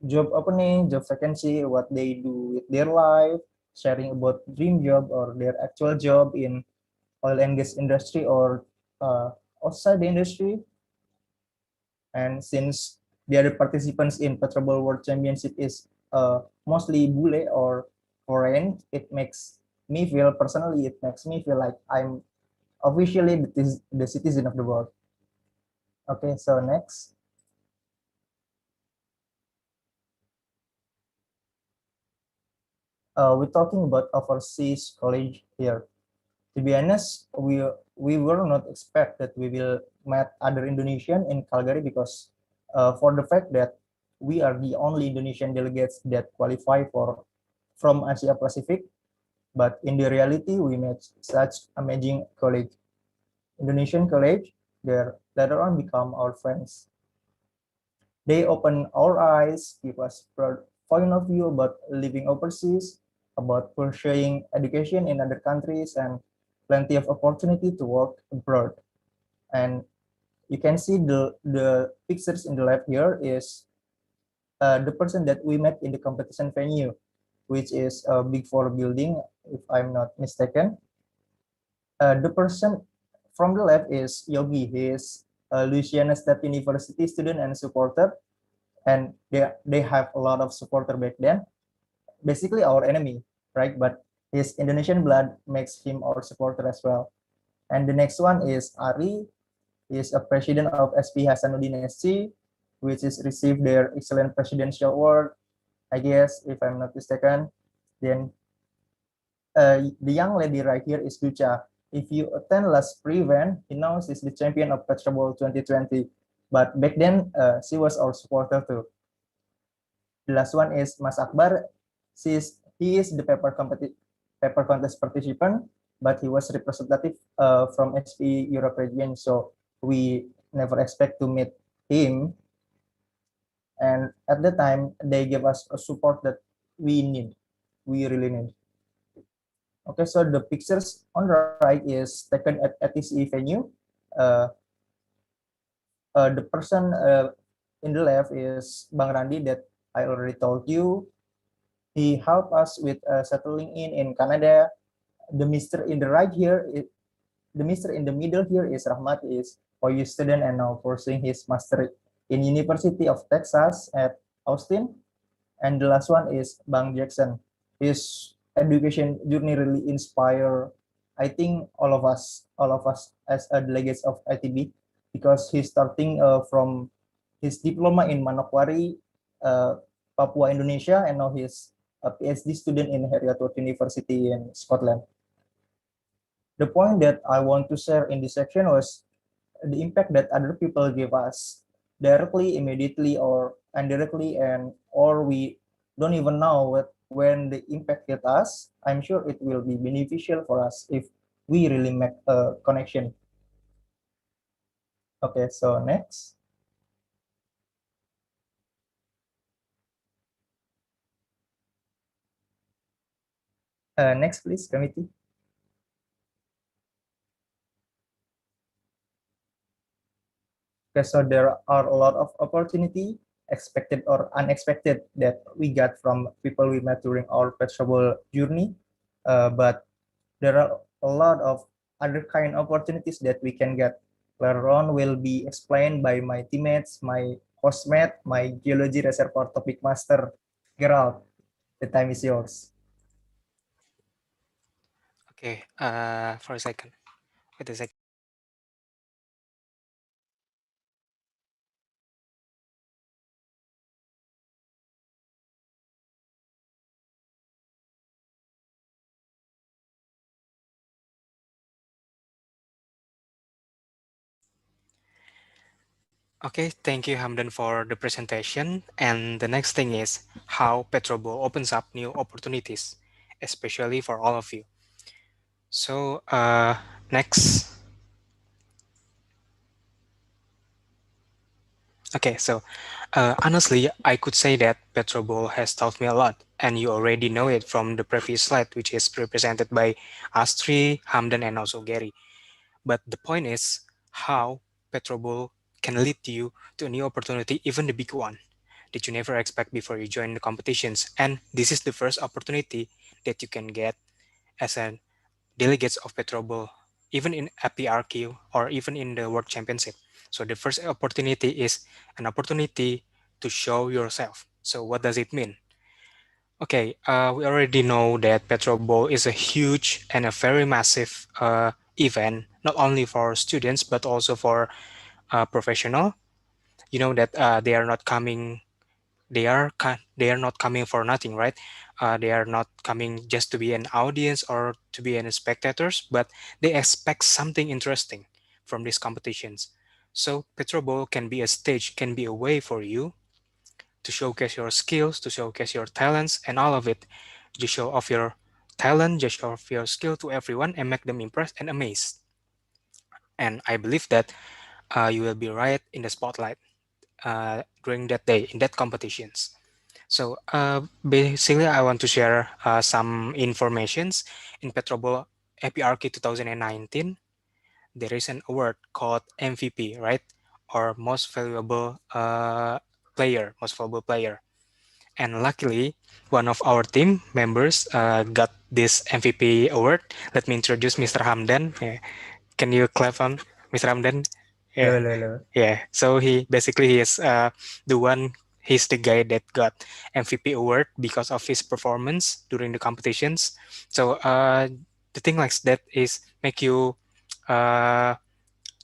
job opening, job vacancy, what they do with their life, sharing about dream job or their actual job in oil and gas industry or outside the industry. And since the other participants in PetroBowl World Championship is mostly bule or foreign, it makes me feel personally, it makes me feel like I'm officially the citizen of the world. Okay, so next. We're talking about overseas college here. To be honest, we were not expect that we will meet other Indonesian in Calgary because for the fact that we are the only Indonesian delegates that qualify for from Asia Pacific. But in the reality, we met such amazing college, Indonesian college. There later on become our friends. They open our eyes, give us point of view about living overseas, about pursuing education in other countries, and plenty of opportunity to work abroad. And you can see the pictures in the left here is the person that we met in the competition venue, which is a Big Four building, if I'm not mistaken. The person from the left is Yogi. He is a Louisiana State University student and supporter, and they have a lot of supporter back then. Basically our enemy, right? But his Indonesian blood makes him our supporter as well. And the next one is Ari. He is a president of SP Hasanuddin SC, which is received their excellent presidential award, I guess, if I'm not mistaken. Then the young lady right here is Ducha. If you attend last pre-event, he knows she's the champion of PetroBowl 2020. But back then, she was our supporter too. The last one is Mas Akbar. He is the paper contest participant, but he was representative from SP Europe region, so we never expect to meet him. And at the time, they gave us a support that we really need. Okay, so the pictures on the right is taken at ATC venue. The person in the left is Bang Randi that I already told you. He helped us with settling in Canada. The Mister in the right here, the Mister in the middle here is Rahmat, is OU student and now pursuing his master in University of Texas at Austin. And the last one is Bang Jackson. His education journey really inspire, I think, all of us as a delegates of ITB, because he's starting from his diploma in Manokwari, Papua, Indonesia, and now he's a PhD student in Heriot University in Scotland. The point that I want to share in this section was the impact that other people give us directly, immediately, or indirectly, and or we don't even know when the impact hit us. I'm sure it will be beneficial for us if we really make a connection. Okay, so next. Next, please, committee. Okay, so there are a lot of opportunity, expected or unexpected, that we got from people we met during our PetroBowl journey. But there are a lot of other kind of opportunities that we can get. Later on will be explained by my teammates, my hostmate, my geology reservoir topic master, Gerald. The time is yours. Okay, for a second. Wait a second. Okay, thank you, Hamdan, for the presentation. And the next thing is how PetroBowl opens up new opportunities, especially for all of you. So, next. Okay, so honestly, I could say that PetroBowl has taught me a lot, and you already know it from the previous slide, which is represented by Astri, Hamdan, and also Gary. But the point is how PetroBowl can lead you to a new opportunity, even the big one. that you never expect before you join the competitions. And this is the first opportunity that you can get as a delegates of PetroBowl, even in APRQ or even in the World Championship. So the first opportunity is an opportunity to show yourself. So what does it mean? Okay, we already know that PetroBowl is a huge and a very massive event, not only for students but also for professional. You know that they are not coming. They are not coming for nothing, right? They are not coming just to be an audience or to be an spectators, but they expect something interesting from these competitions. So PetroBowl can be a stage, can be a way for you to showcase your skills, to showcase your talents, and all of it. Just show off your talent, just show off your skill to everyone, and make them impressed and amazed. And I believe that you will be right in the spotlight during that day in that competitions. So basically, I want to share some informations in PetroBowl APRK 2019. There is an award called MVP, right? Or most valuable player, most valuable player. And luckily, one of our team members got this MVP award. Let me introduce Mr. Hamdan. Yeah. Can you clap on Mr. Hamdan? Hello, Yeah. hello, hello. Yeah, so he is the one. He's the guy that got MVP award because of his performance during the competitions. So the thing like that is make you uh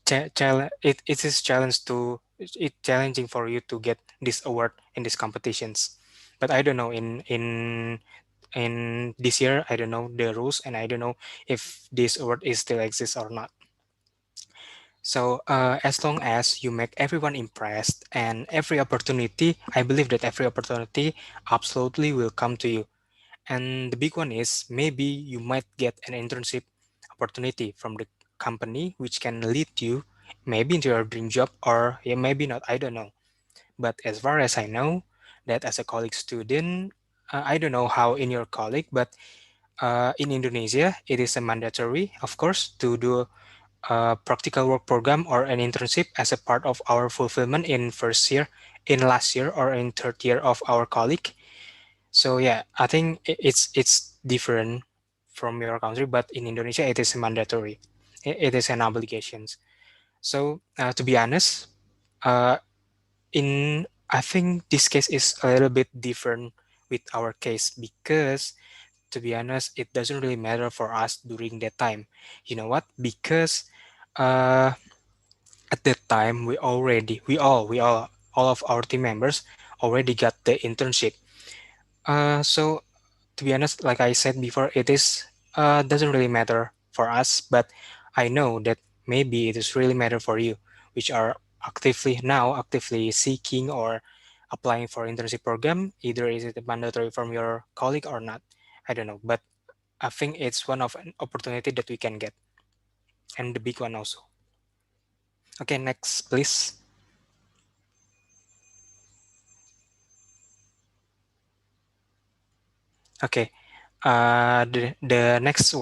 it is challenge to it challenging for you to get this award in these competitions. But I don't know in this year I don't know the rules and I don't know if this award is still exists or not. So as long as you make everyone impressed and every opportunity, I believe that every opportunity absolutely will come to you. And the big one is maybe you might get an internship opportunity from the company, which can lead you maybe into your dream job or yeah, maybe not, I don't know. But as far as I know, that as a college student, I don't know how in your college, but in Indonesia, it is a mandatory, of course, to do a practical work program or an internship as a part of our fulfillment in first year, in last year, or in third year of our colleague. So yeah, I think it's different from your country, but in Indonesia it is mandatory. It is an obligation. So to be honest, uh, in I think this case is a little bit different with our case because to be honest, it doesn't really matter for us during that time. You know what? Because uh, at that time we all of our team members already got the internship. So to be honest, like I said before, it is doesn't really matter for us, but I know that maybe it is really matter for you, which are actively seeking or applying for internship program. Either is it mandatory from your colleague or not, I don't know, but I think it's one of an opportunity that we can get, and the big one also. Okay, next, please. Okay, the next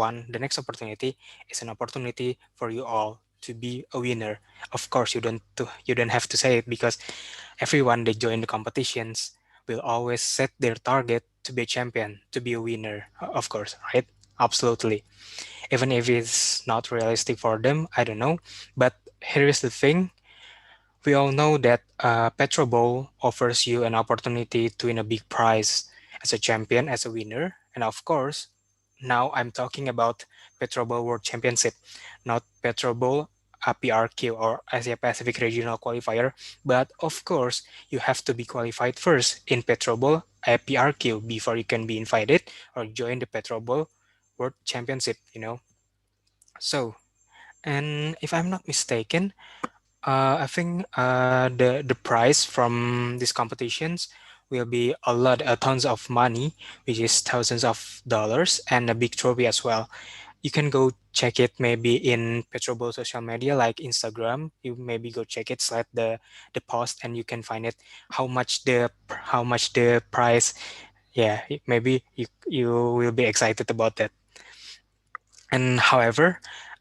opportunity is an opportunity for you all to be a winner. Of course, you don't have to say it because everyone that join the competitions will always set their target to be a champion, to be a winner. Of course, right? Absolutely. Even if it's not realistic for them, I don't know. But here is the thing: we all know that PetroBowl offers you an opportunity to win a big prize as a champion, as a winner. And of course, now I'm talking about PetroBowl World Championship, not PetroBowl APRQ or Asia Pacific Regional Qualifier. But of course, you have to be qualified first in PetroBowl APRQ before you can be invited or join the PetroBowl World Championship, you know. So, and if I'm not mistaken, I think the price from these competitions will be a lot, tons of money, which is thousands of dollars, and a big trophy as well. You can go check it maybe in Petrobol social media like Instagram. You maybe go check it, select the post, and you can find it how much the price. Yeah, maybe you will be excited about that. And however,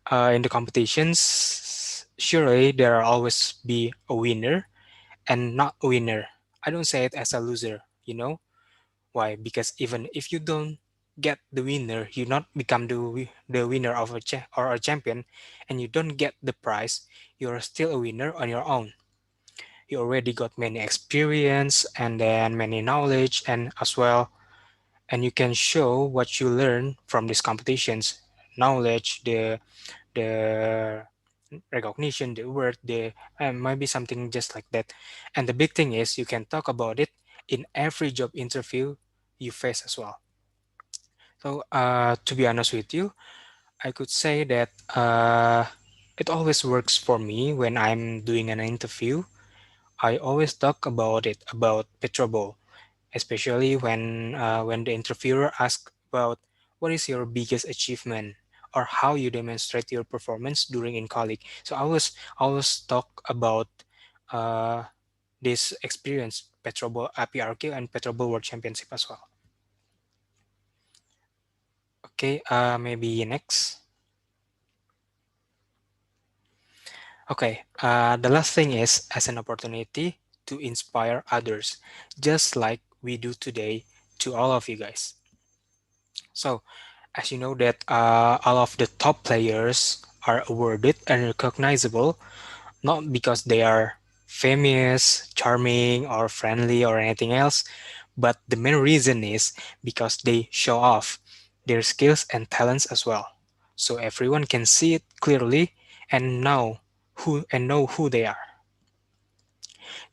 in the competitions, surely there will always be a winner and not a winner. I don't say it as a loser, you know? Why? Because even if you don't get the winner, you not become the winner of or a champion, and you don't get the prize, you're still a winner on your own. You already got many experience and then many knowledge and as well, and you can show what you learn from these competitions, knowledge, the recognition, the word, the maybe something just like that. And the big thing is you can talk about it in every job interview you face as well. So to be honest with you, I could say that it always works for me when I'm doing an interview. I always talk about it, about PetroBowl, especially when the interviewer asks about what is your biggest achievement or how you demonstrate your performance during in college. So I always talk about uh, this experience, PetroBowl, PRQ, and PetroBowl World Championship as well. Okay, maybe next. Okay, the last thing is as an opportunity to inspire others, just like we do today to all of you guys. So, as you know that all of the top players are awarded and recognizable not because they are famous, charming, or friendly or anything else, but the main reason is because they show off their skills and talents as well. So everyone can see it clearly and know who they are.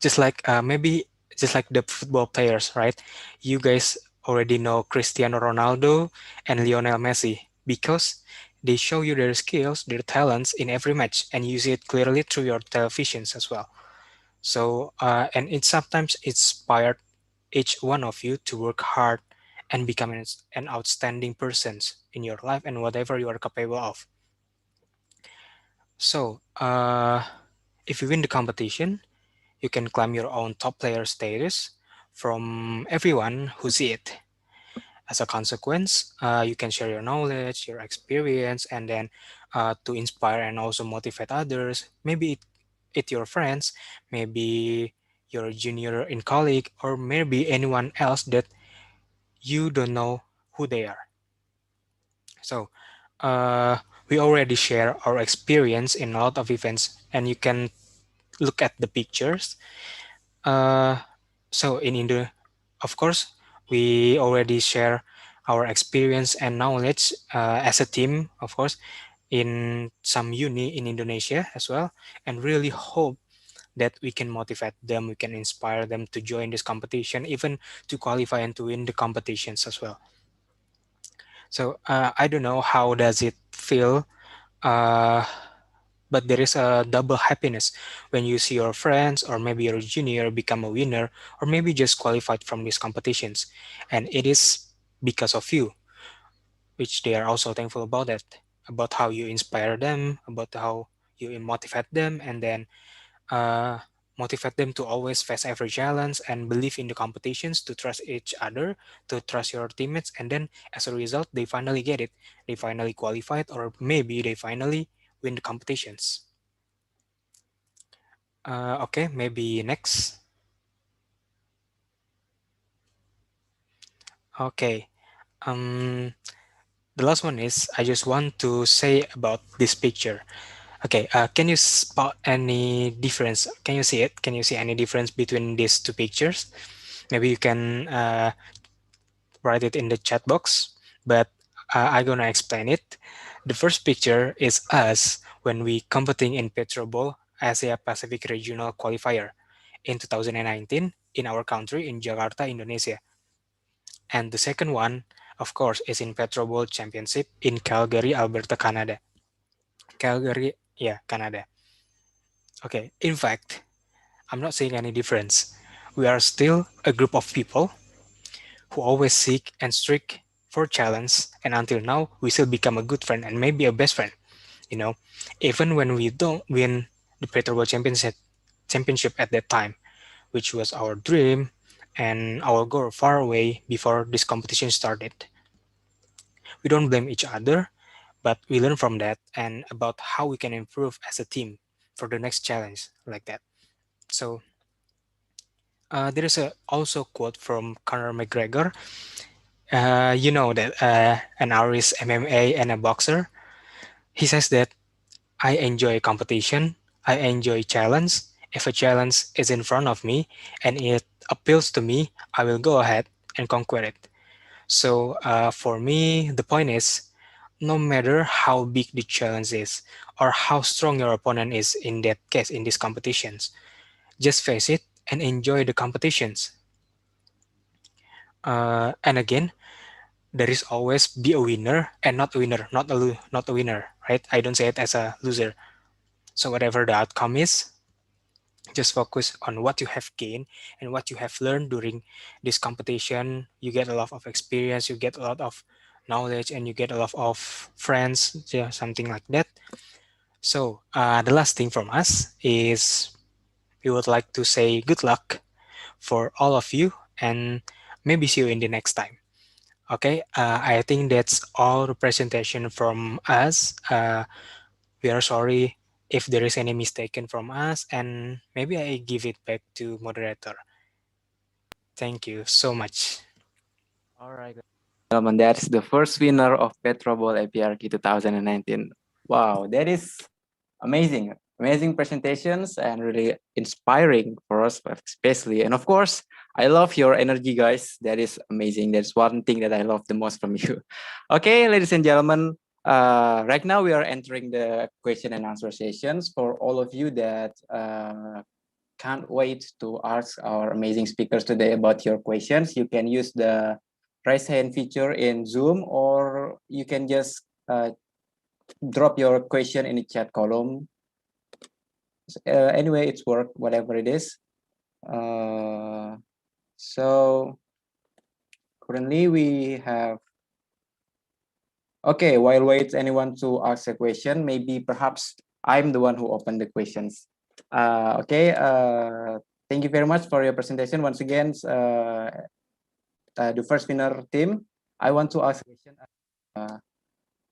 Just like maybe just like the football players, right? You guys already know Cristiano Ronaldo and Lionel Messi because they show you their skills, their talents in every match, and you see it clearly through your televisions as well. So and it sometimes inspired each one of you to work hard and become an outstanding person in your life and whatever you are capable of. So if you win the competition, you can claim your own top player status from everyone who see it. As a consequence, you can share your knowledge, your experience, and then to inspire and also motivate others. Maybe it your friends, maybe your junior in college, or maybe anyone else that you don't know who they are. So we already share our experience in a lot of events, and you can look at the pictures. Uh, so in Indo, of course, we already share our experience and knowledge as a team, of course, in some uni in Indonesia as well, and really hope that we can motivate them, we can inspire them to join this competition, even to qualify and to win the competitions as well. So I don't know how does it feel, uh, but there is a double happiness when you see your friends or maybe your junior become a winner or maybe just qualified from these competitions, and it is because of you, which they are also thankful about that, about how you inspire them, about how you motivate them, and then uh, motivate them to always face every challenge and believe in the competitions, to trust each other, to trust your teammates, and then as a result, they finally get it. They finally qualified, or maybe they finally win the competitions. Okay, maybe next. Okay. Um, the last one is I just want to say about this picture. Okay, can you spot any difference? Can you see it? Can you see any difference between these two pictures? Maybe you can write it in the chat box, but I'm gonna explain it. The first picture is us when we competing in PetroBowl Asia Pacific Regional Qualifier in 2019 in our country in Jakarta, Indonesia. And the second one, of course, is in PetroBowl Championship in Calgary, Alberta, Canada. Calgary, yeah, Canada. Okay, in fact, I'm not seeing any difference. We are still a group of people who always seek and strive for challenge, and until now, we still become a good friend and maybe a best friend. You know, even when we don't win the PetroBowl championship at that time, which was our dream and our goal far away before this competition started. We don't blame each other, but we learn from that and about how we can improve as a team for the next challenge like that. So there is a also quote from Conor McGregor. You know that an artist MMA and a boxer. He says that I enjoy competition. I enjoy challenge. If a challenge is in front of me and it appeals to me, I will go ahead and conquer it. So for me, the point is, no matter how big the challenge is or how strong your opponent is in that case in these competitions, just face it and enjoy the competitions. And again, there is always be a winner and not a winner, not a winner, right? I don't say it as a loser. So whatever the outcome is, just focus on what you have gained and what you have learned during this competition. You get a lot of experience, you get a lot of knowledge, and you get a lot of friends, yeah, something like that. So the last thing from us is we would like to say good luck for all of you and maybe see you in the next time. Okay, I think that's all the presentation from us. We are sorry if there is any mistaken from us, and maybe I give it back to moderator. Thank you so much. All right, gentlemen, that's the first winner of PetroBowl APRK 2019. Wow, that is amazing. Amazing presentations and really inspiring for us, especially. And of course, I love your energy, guys. That is amazing. That's one thing that I love the most from you. Okay, ladies and gentlemen, right now we are entering the question and answer sessions for all of you that can't wait to ask our amazing speakers today about your questions. You can use the raise hand feature in Zoom, or you can just drop your question in the chat column. Anyway, it's work, whatever it is. So currently we have, okay, while wait anyone to ask a question, maybe perhaps I'm the one who opened the questions. Okay, thank you very much for your presentation. Once again, the first winner team, I want to ask a question.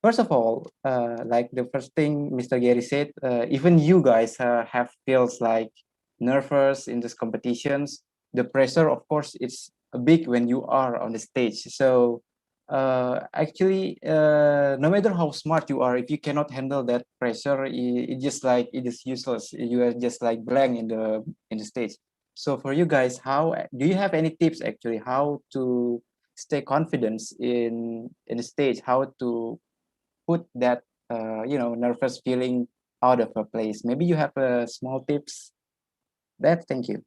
First of all, like the first thing Mr. Gary said, even you guys have feels like nervous in these competitions. The pressure, of course, it's big when you are on the stage. So actually, no matter how smart you are, if you cannot handle that pressure, it just like it is useless. You are just like blank in the stage. So for you guys, how do you have any tips actually how to stay confident in the stage? How to put that nervous feeling out of a place? Maybe you have small tips. Thank you.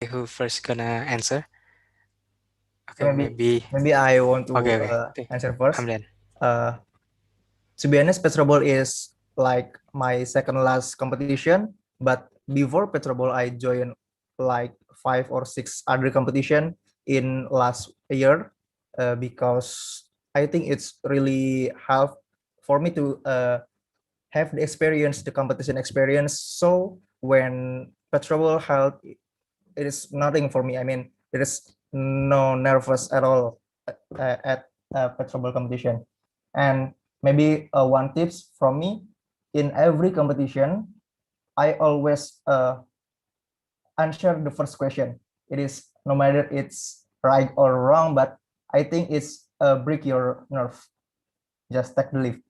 Who first gonna answer? Okay, maybe I want to okay. answer first. Hamdan. To be honest, PetroBowl is like my second last competition. But before PetroBowl, I joined like 5 or 6 other competition in last year because I think it's really help for me to have the experience, the competition experience. So when PetroBowl held, it is nothing for me. I mean, there is no nervous at all at PetroBowl competition. And maybe one tips from me, in every competition, I always answer the first question. It is no matter it's right or wrong, but I think it's break your nerve. Just take the lead.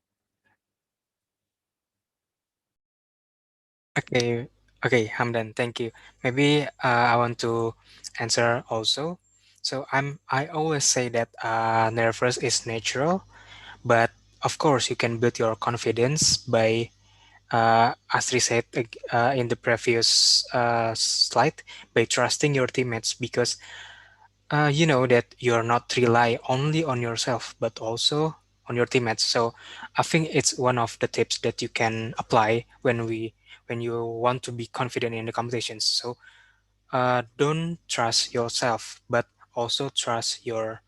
Okay, Hamdan, thank you. Maybe I want to answer also. So I always say that nervous is natural, but of course you can build your confidence by as we said in the previous slide, by trusting your teammates, because you know that you're not rely only on yourself but also on your teammates. So I think it's one of the tips that you can apply when you want to be confident in the competitions. So don't trust yourself but also trust your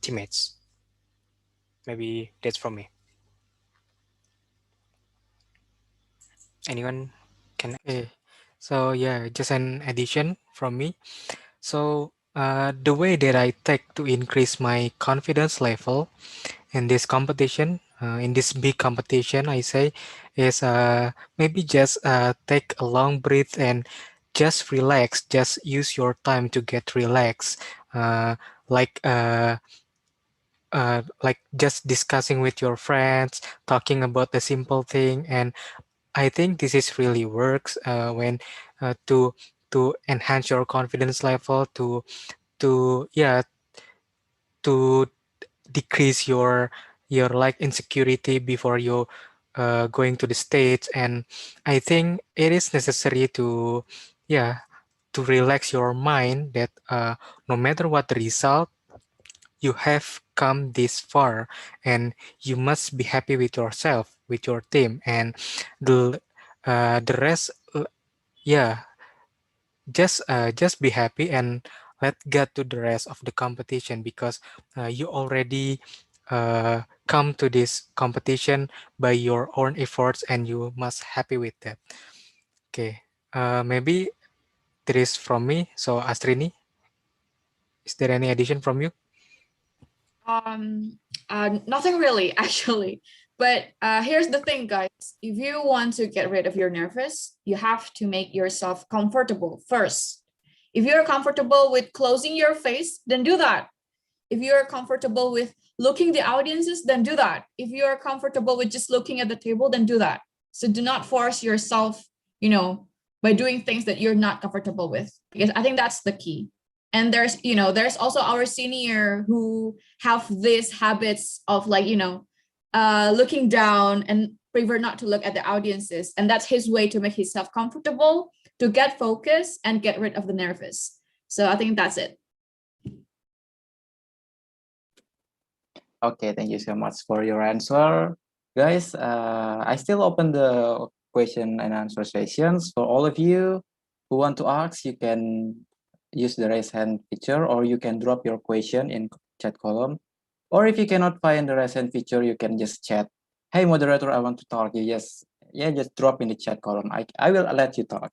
teammates. Maybe that's from me. Anyone can? Okay. So yeah, just an addition from me. So the way that I take to increase my confidence level in this competition, in this big competition, I say, is maybe just take a long breath and just relax. Just use your time to get relaxed. Uh, like uh, like just discussing with your friends, talking about the simple thing, and I think this is really works when to enhance your confidence level, to yeah, to decrease your like insecurity before you going to the stage. And I think it is necessary to yeah, to relax your mind that no matter what the result, you have come this far, and you must be happy with yourself, with your team, and the rest, yeah, just be happy and let get to the rest of the competition, because you already come to this competition by your own efforts, and you must happy with that. Okay, maybe there is from me. So Astrini, is there any addition from you? Nothing really, actually. But here's the thing, guys. If you want to get rid of your nervous, you have to make yourself comfortable first. If you're comfortable with closing your face, then do that. If you're comfortable with looking the audiences, then do that. If you're comfortable with just looking at the table, then do that. So do not force yourself, by doing things that you're not comfortable with, because I think that's the key. And there's also our senior who have these habits of looking down and prefer not to look at the audiences. And that's his way to make himself comfortable, to get focused and get rid of the nervous. So I think that's it. Okay, thank you so much for your answer. Guys, I still open the question and answer sessions for all of you who want to ask. You can use the raise hand feature, or you can drop your question in chat column. Or if you cannot find the raise hand feature, you can just chat. Hey, moderator, I want to talk. You just drop in the chat column. I will let you talk.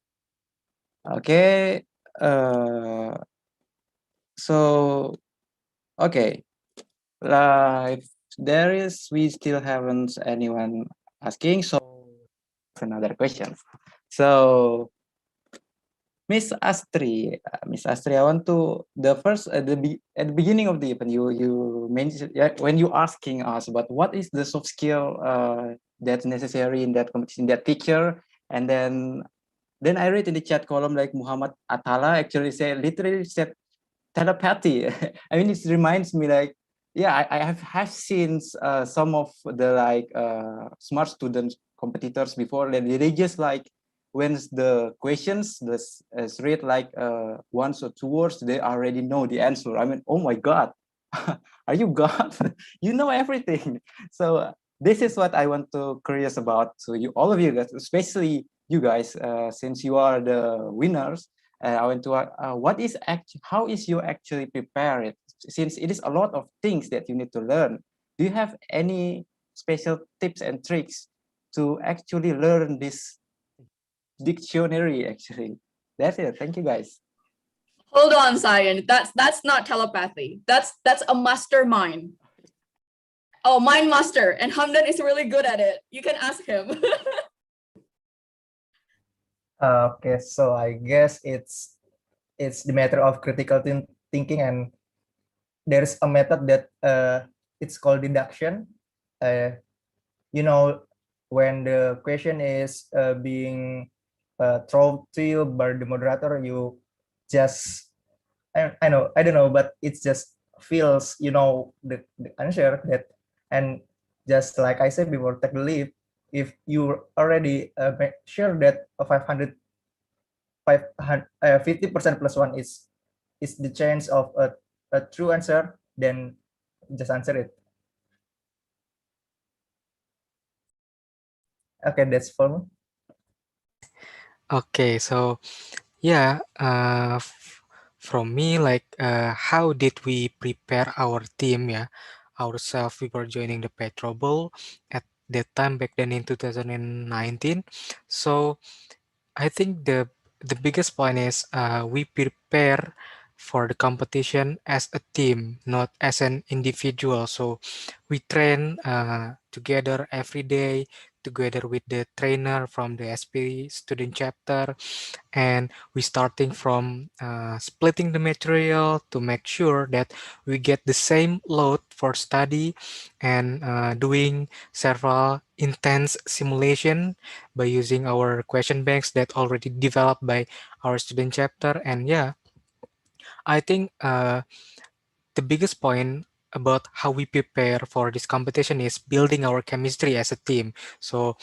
Okay. So okay. If there is, we still haven't anyone asking, so another question. So Miss Astri, I want to the first at the beginning of the event, you mentioned, yeah, when you asking us about what is the soft skill that's necessary in that competition, that picture, and then I read in the chat column like Muhammad Atala actually literally said telepathy. I mean, it reminds me like, yeah, I have seen some of the smart students competitors before that they just like when the questions is read like once or two words, they already know the answer. I mean, oh my God, are you God? You know everything. So this is what I want to curious about. So you, all of you guys, especially you guys, since you are the winners. I want to how is you actually prepared, since it is a lot of things that you need to learn. Do you have any special tips and tricks to actually learn this dictionary? Actually, that's it. Thank you, guys. Hold on, Cyan. That's not telepathy. That's a mastermind. Oh, mind master, and Hamdan is really good at it. You can ask him. Okay, so I guess it's the matter of critical thinking, and there's a method that it's called deduction. You know, when the question is being thrown to you by the moderator, you just I don't know, but it just feels the answer that, and just like I said before, take the leap. If you already make sure that 50% plus one is the chance of a true answer, then just answer it. Okay, that's for me. Okay, so yeah, from me, like how did we prepare our team, yeah, ourselves before joining the PetroBowl at that time back then in 2019. So I think the biggest point is we prepare for the competition as a team, not as an individual. So we train together every day, together with the trainer from the SP student chapter, and we starting from splitting the material to make sure that we get the same load for study, and doing several intense simulation by using our question banks that already developed by our student chapter. And yeah, I think the biggest point about how we prepare for this competition is building our chemistry as a team. So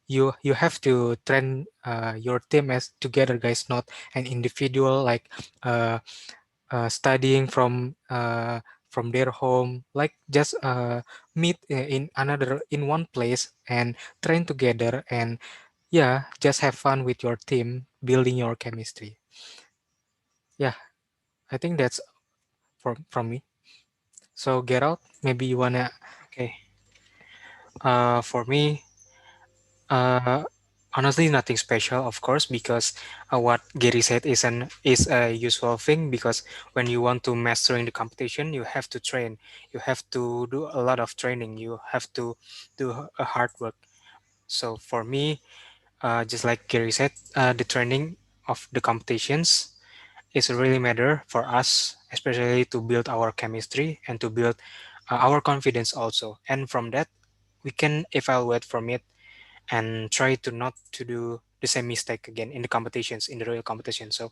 you have to train your team as together, guys, not an individual, like studying from their home, like just meet in one place and train together, and yeah, just have fun with your team, building your chemistry. Yeah, I think that's from me. So Gerald, maybe you wanna. Okay. For me, uh, honestly, nothing special, of course, because what Gary said is a usual thing. Because when you want to master in the competition, you have to train. You have to do a lot of training. You have to do a hard work. So for me, just like Gary said, the training of the competitions is really matter for us, especially to build our chemistry and to build our confidence also. And from that, we can evaluate from it and try to not to do the same mistake again in the competitions, in the real competition. So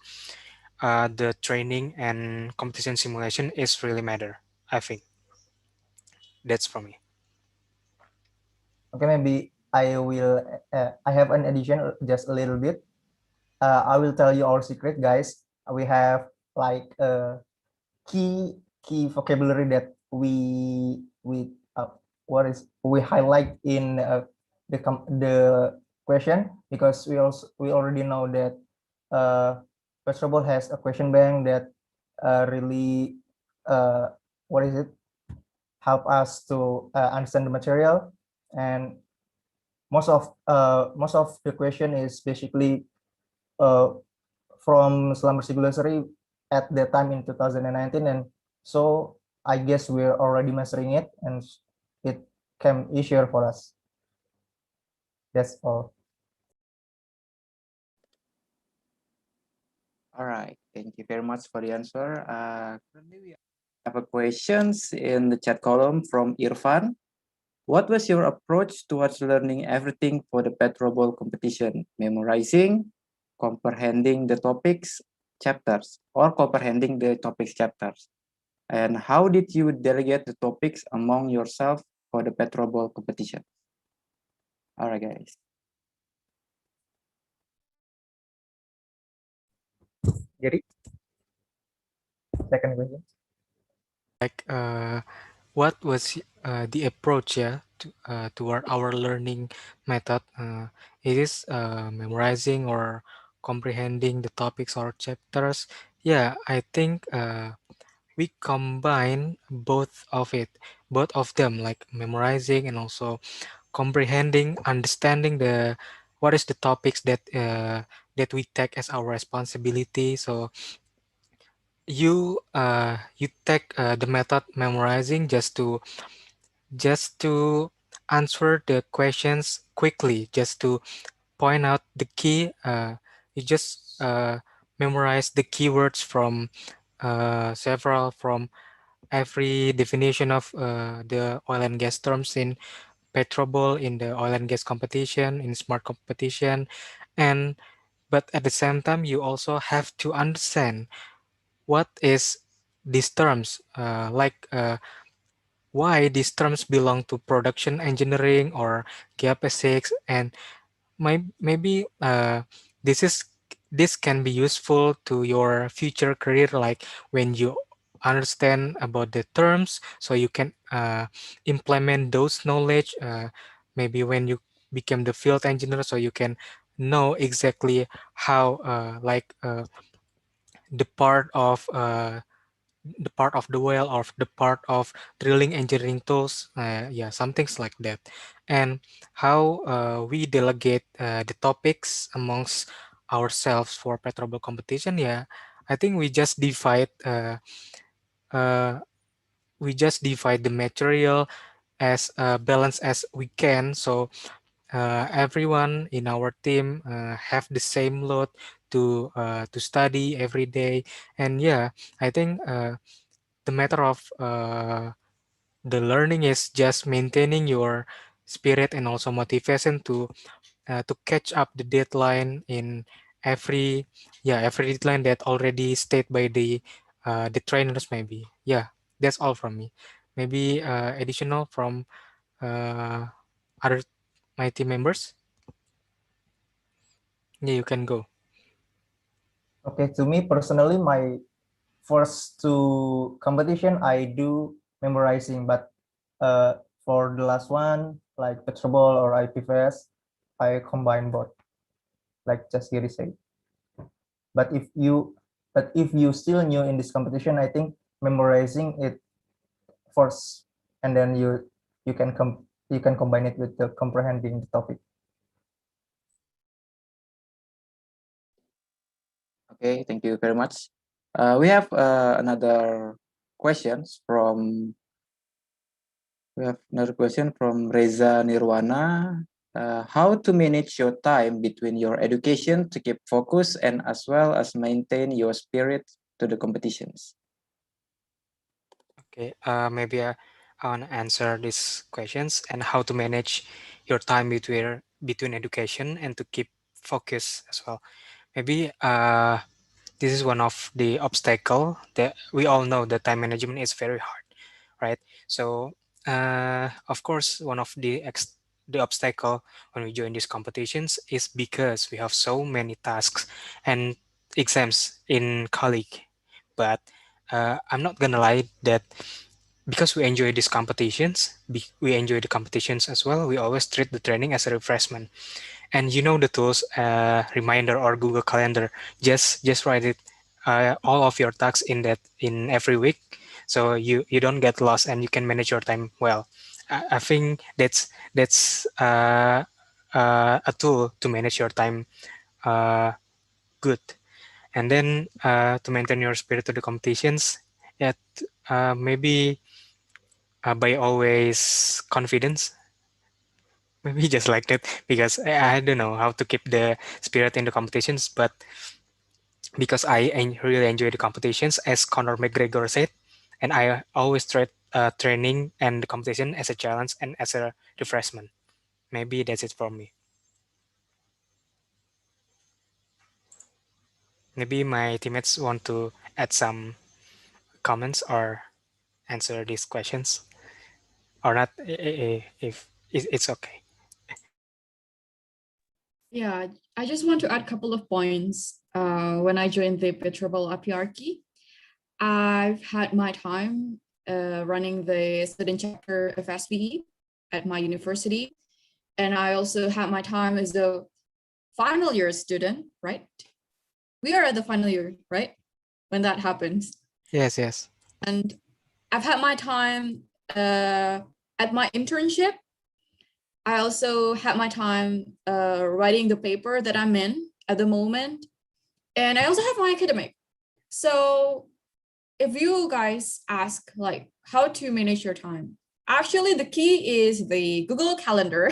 the training and competition simulation is really matter. I think that's for me. Okay, maybe I will. I have an addition, just a little bit. I will tell you our secret, guys. We have like key vocabulary that we highlight in the question, because we already know that PetroBowl has a question bank that really what is it help us to understand the material, and most of the question is basically uh, from Slumber Glossary at that time in 2019, and so I guess we're already mastering it, and it came easier for us. That's all. All right. Thank you very much for the answer. Currently we have a questions in the chat column from Irfan. What was your approach towards learning everything for the PetroBowl competition? Memorizing, comprehending the topics chapters, or comprehending the topics chapters? And how did you delegate the topics among yourself for the PetroBowl competition? All right, guys. Jadi, second question. Like, what was the approach, yeah, toward our learning method? It is memorizing or comprehending the topics or chapters. Yeah, I think we combine both of it, both of them, like memorizing and also comprehending, understanding the what is the topics that we take as our responsibility. So you take the method memorizing just to answer the questions quickly, just to point out the key. You just memorize the keywords from several from every definition of the oil and gas terms in PetroBowl, in the oil and gas competition, in smart competition, and but at the same time you also have to understand what is these terms, why these terms belong to production engineering or geophysics, and maybe this is this can be useful to your future career, like when you understand about the terms, so you can implement those knowledge, maybe when you become the field engineer, so you can know exactly how the part of the well or the part of drilling engineering tools, yeah, some things like that, and how we delegate the topics amongst ourselves for PetroBowl competition. Yeah, I think we just divide the material as balanced as we can. So everyone in our team have the same load to study every day. And yeah, I think the matter of the learning is just maintaining your spirit and also motivation to catch up the deadline in every every deadline that already stated by the trainers. Maybe that's all from me. Maybe additional from other my team members. Yeah, you can go. Okay, to me personally, my first two competition I do memorizing, but for the last one, like PetroBowl or IPFS, I combine both, like just Giri said. But if you still new in this competition, I think memorizing it first, and then you can combine it with the comprehending the topic. Okay, thank you very much. We have another questions from Reza Nirwana. How to manage your time between your education to keep focus and as well as maintain your spirit to the competitions? Okay, maybe I want to answer these questions and how to manage your time between education and to keep focus as well. Maybe this is one of the obstacle that we all know that time management is very hard, right? So of course, one of the obstacle when we join these competitions is because we have so many tasks and exams in college. But I'm not gonna lie that because we enjoy these competitions, we enjoy the competitions as well. We always treat the training as a refreshment. And you know the tools, reminder or Google Calendar. Just write it, all of your tasks in every week, so you don't get lost and you can manage your time well. I think that's a tool to manage your time good. And then to maintain your spirit to the competitions, yeah, maybe by always confidence, maybe just like that, because I don't know how to keep the spirit in the competitions, but because really enjoy the competitions, as Conor McGregor said, and I always treat training and the competition as a challenge and as a refreshment. Maybe that's it for me. Maybe my teammates want to add some comments or answer these questions or not. If it's okay. Yeah, I just want to add a couple of points. When I joined the PetroBowl APRK, I've had my time running the student chapter of SPE at my university. And I also had my time as a final year student, right? We are at the final year, right? When that happens. Yes. And I've had my time at my internship. I also had my time writing the paper that I'm in at the moment. And I also have my academic. So if you guys ask like how to manage your time, actually the key is the Google Calendar.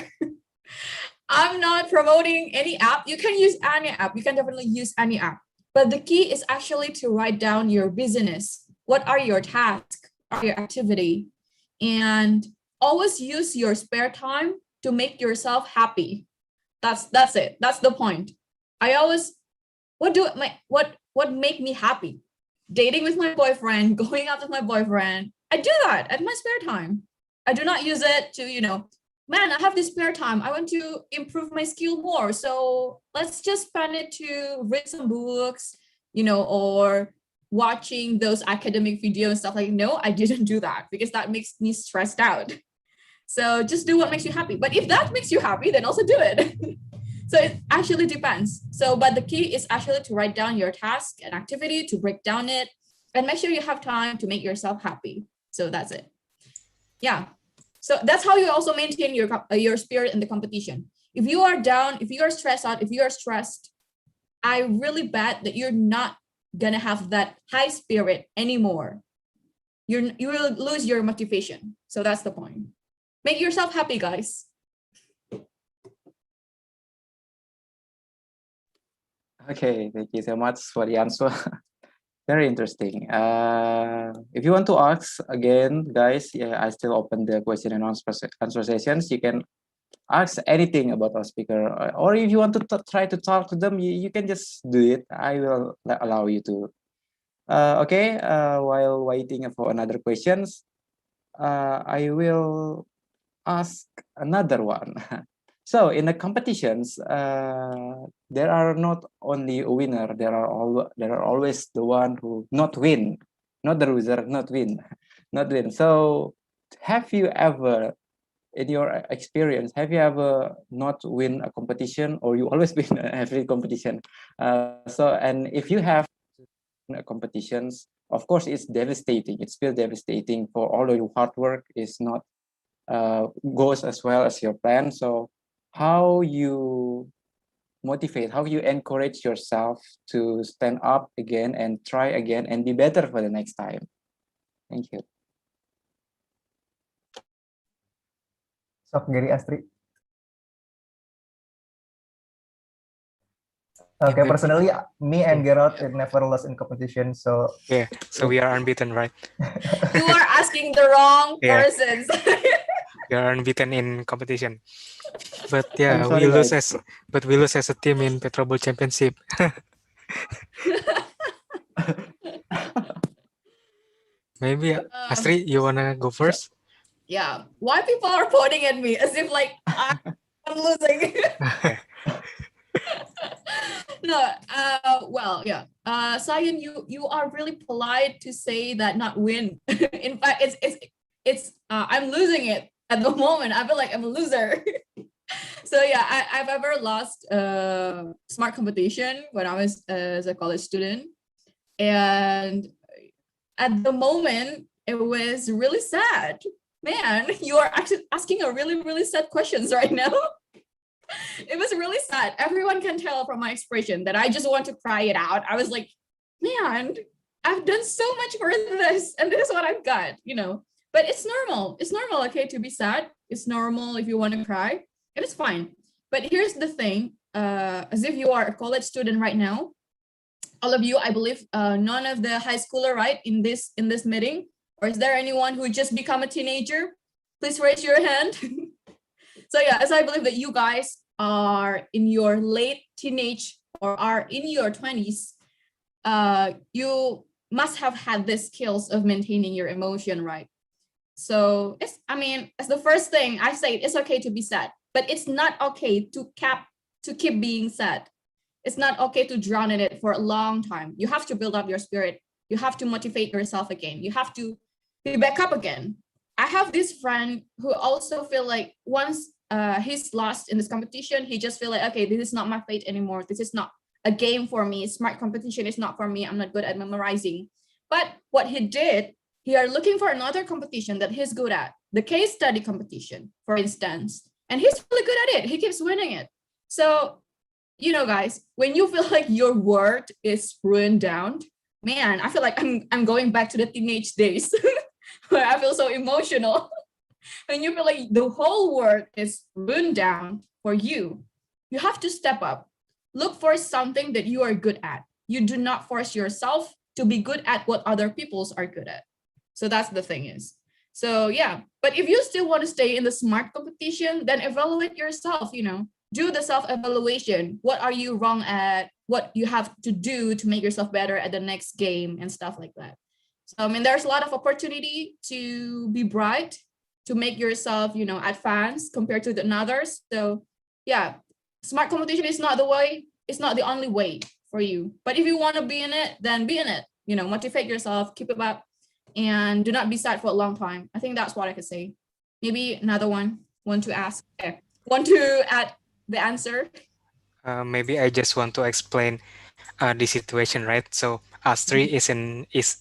I'm not promoting any app. You can use any app. You can definitely use any app. But the key is actually to write down your business. What are your tasks, your activity? And always use your spare time to make yourself happy. That's it. That's the point. I always what make me happy? Dating with my boyfriend, going out with my boyfriend. I do that at my spare time. I do not use it to, man, I have this spare time. I want to improve my skill more. So let's just spend it to read some books, or watching those academic videos and stuff like, no, I didn't do that because that makes me stressed out. So just do what makes you happy. But if that makes you happy, then also do it. So it actually depends. So, but the key is actually to write down your task and activity, to break down it, and make sure you have time to make yourself happy. So that's it. Yeah. So that's how you also maintain your spirit in the competition. If you are down, if you are stressed out, if you are stressed, I really bet that you're not gonna have that high spirit anymore. You will lose your motivation. So that's the point. Make yourself happy, guys. Okay, thank you so much for the answer. Very interesting. If you want to ask again, guys, yeah, I still open the question and answer sessions. You can ask anything about our speaker, or if you want to try to talk to them, you can just do it. I will allow you to. Okay, while waiting for another questions, I will ask another one. So in the competitions, there are not only a winner. There are always the one who not win, not the loser, not win, not win. So have you ever, in your experience, have you ever not win a competition, or you always win every competition? And if you have competitions, of course, it's devastating. It's still devastating for all of your hard work is not goes as well as your plan. So how you motivate, how you encourage yourself to stand up again and try again and be better for the next time? Thank you. Sok Gary, Astri. Okay, personally, me and Gerard it never lost in competition. So Yeah, so we are unbeaten, right? You are asking the wrong Yeah. persons. We are unbeaten in competition. But yeah, I'm sorry, guys. we lose as a team in PetroBowl Championship. Maybe Astri, you wanna go first? Yeah. Why people are pointing at me as if like I'm losing? No. Well, yeah. Sayan, you are really polite to say that not win. In fact, it's I'm losing it at the moment. I feel like I'm a loser. So yeah, I've ever lost smart competition when I was as a college student, and at the moment it was really sad. Man, you are actually asking a really sad questions right now. It was really sad. Everyone can tell from my expression that I just want to cry it out. I was like, man, I've done so much for this, and this is what I've got, you know. But it's normal. It's normal, okay, to be sad. It's normal if you want to cry. It is fine. But here's the thing, as if you are a college student right now, all of you, I believe, none of the high schooler, right, in this meeting, or is there anyone who just become a teenager? Please raise your hand. So yeah, as I believe that you guys are in your late teenage or are in your 20s, you must have had the skills of maintaining your emotion, right? So as the first thing I say, it's okay to be sad, but it's not okay to keep being sad. It's not okay to drown in it for a long time. You have to build up your spirit. You have to motivate yourself again. You have to be back up again. I have this friend who also feel like once he's lost in this competition, he just feel like, okay, this is not my fate anymore. This is not a game for me. Smart competition is not for me. I'm not good at memorizing. But what he did, he are looking for another competition that he's good at, the case study competition, for instance. And he's really good at it. He keeps winning it. So, you know, guys, when you feel like your world is ruined down, man, I feel like I'm going back to the teenage days where I feel so emotional. When you feel like the whole world is ruined down for you, you have to step up. Look for something that you are good at. You do not force yourself to be good at what other people's are good at. So that's the thing is. So yeah, but if you still want to stay in the smart competition, then evaluate yourself, you know, do the self-evaluation. What are you wrong at? What you have to do to make yourself better at the next game and stuff like that. So, I mean, there's a lot of opportunity to be bright, to make yourself, you know, advance compared to the others. So yeah, smart competition is not the way, it's not the only way for you. But if you want to be in it, then be in it. You know, motivate yourself, keep it up, and do not be sad for a long time. I think that's what I could say. Maybe another one, want to ask, want to add the answer? Maybe I just want to explain the situation, right? So Astri is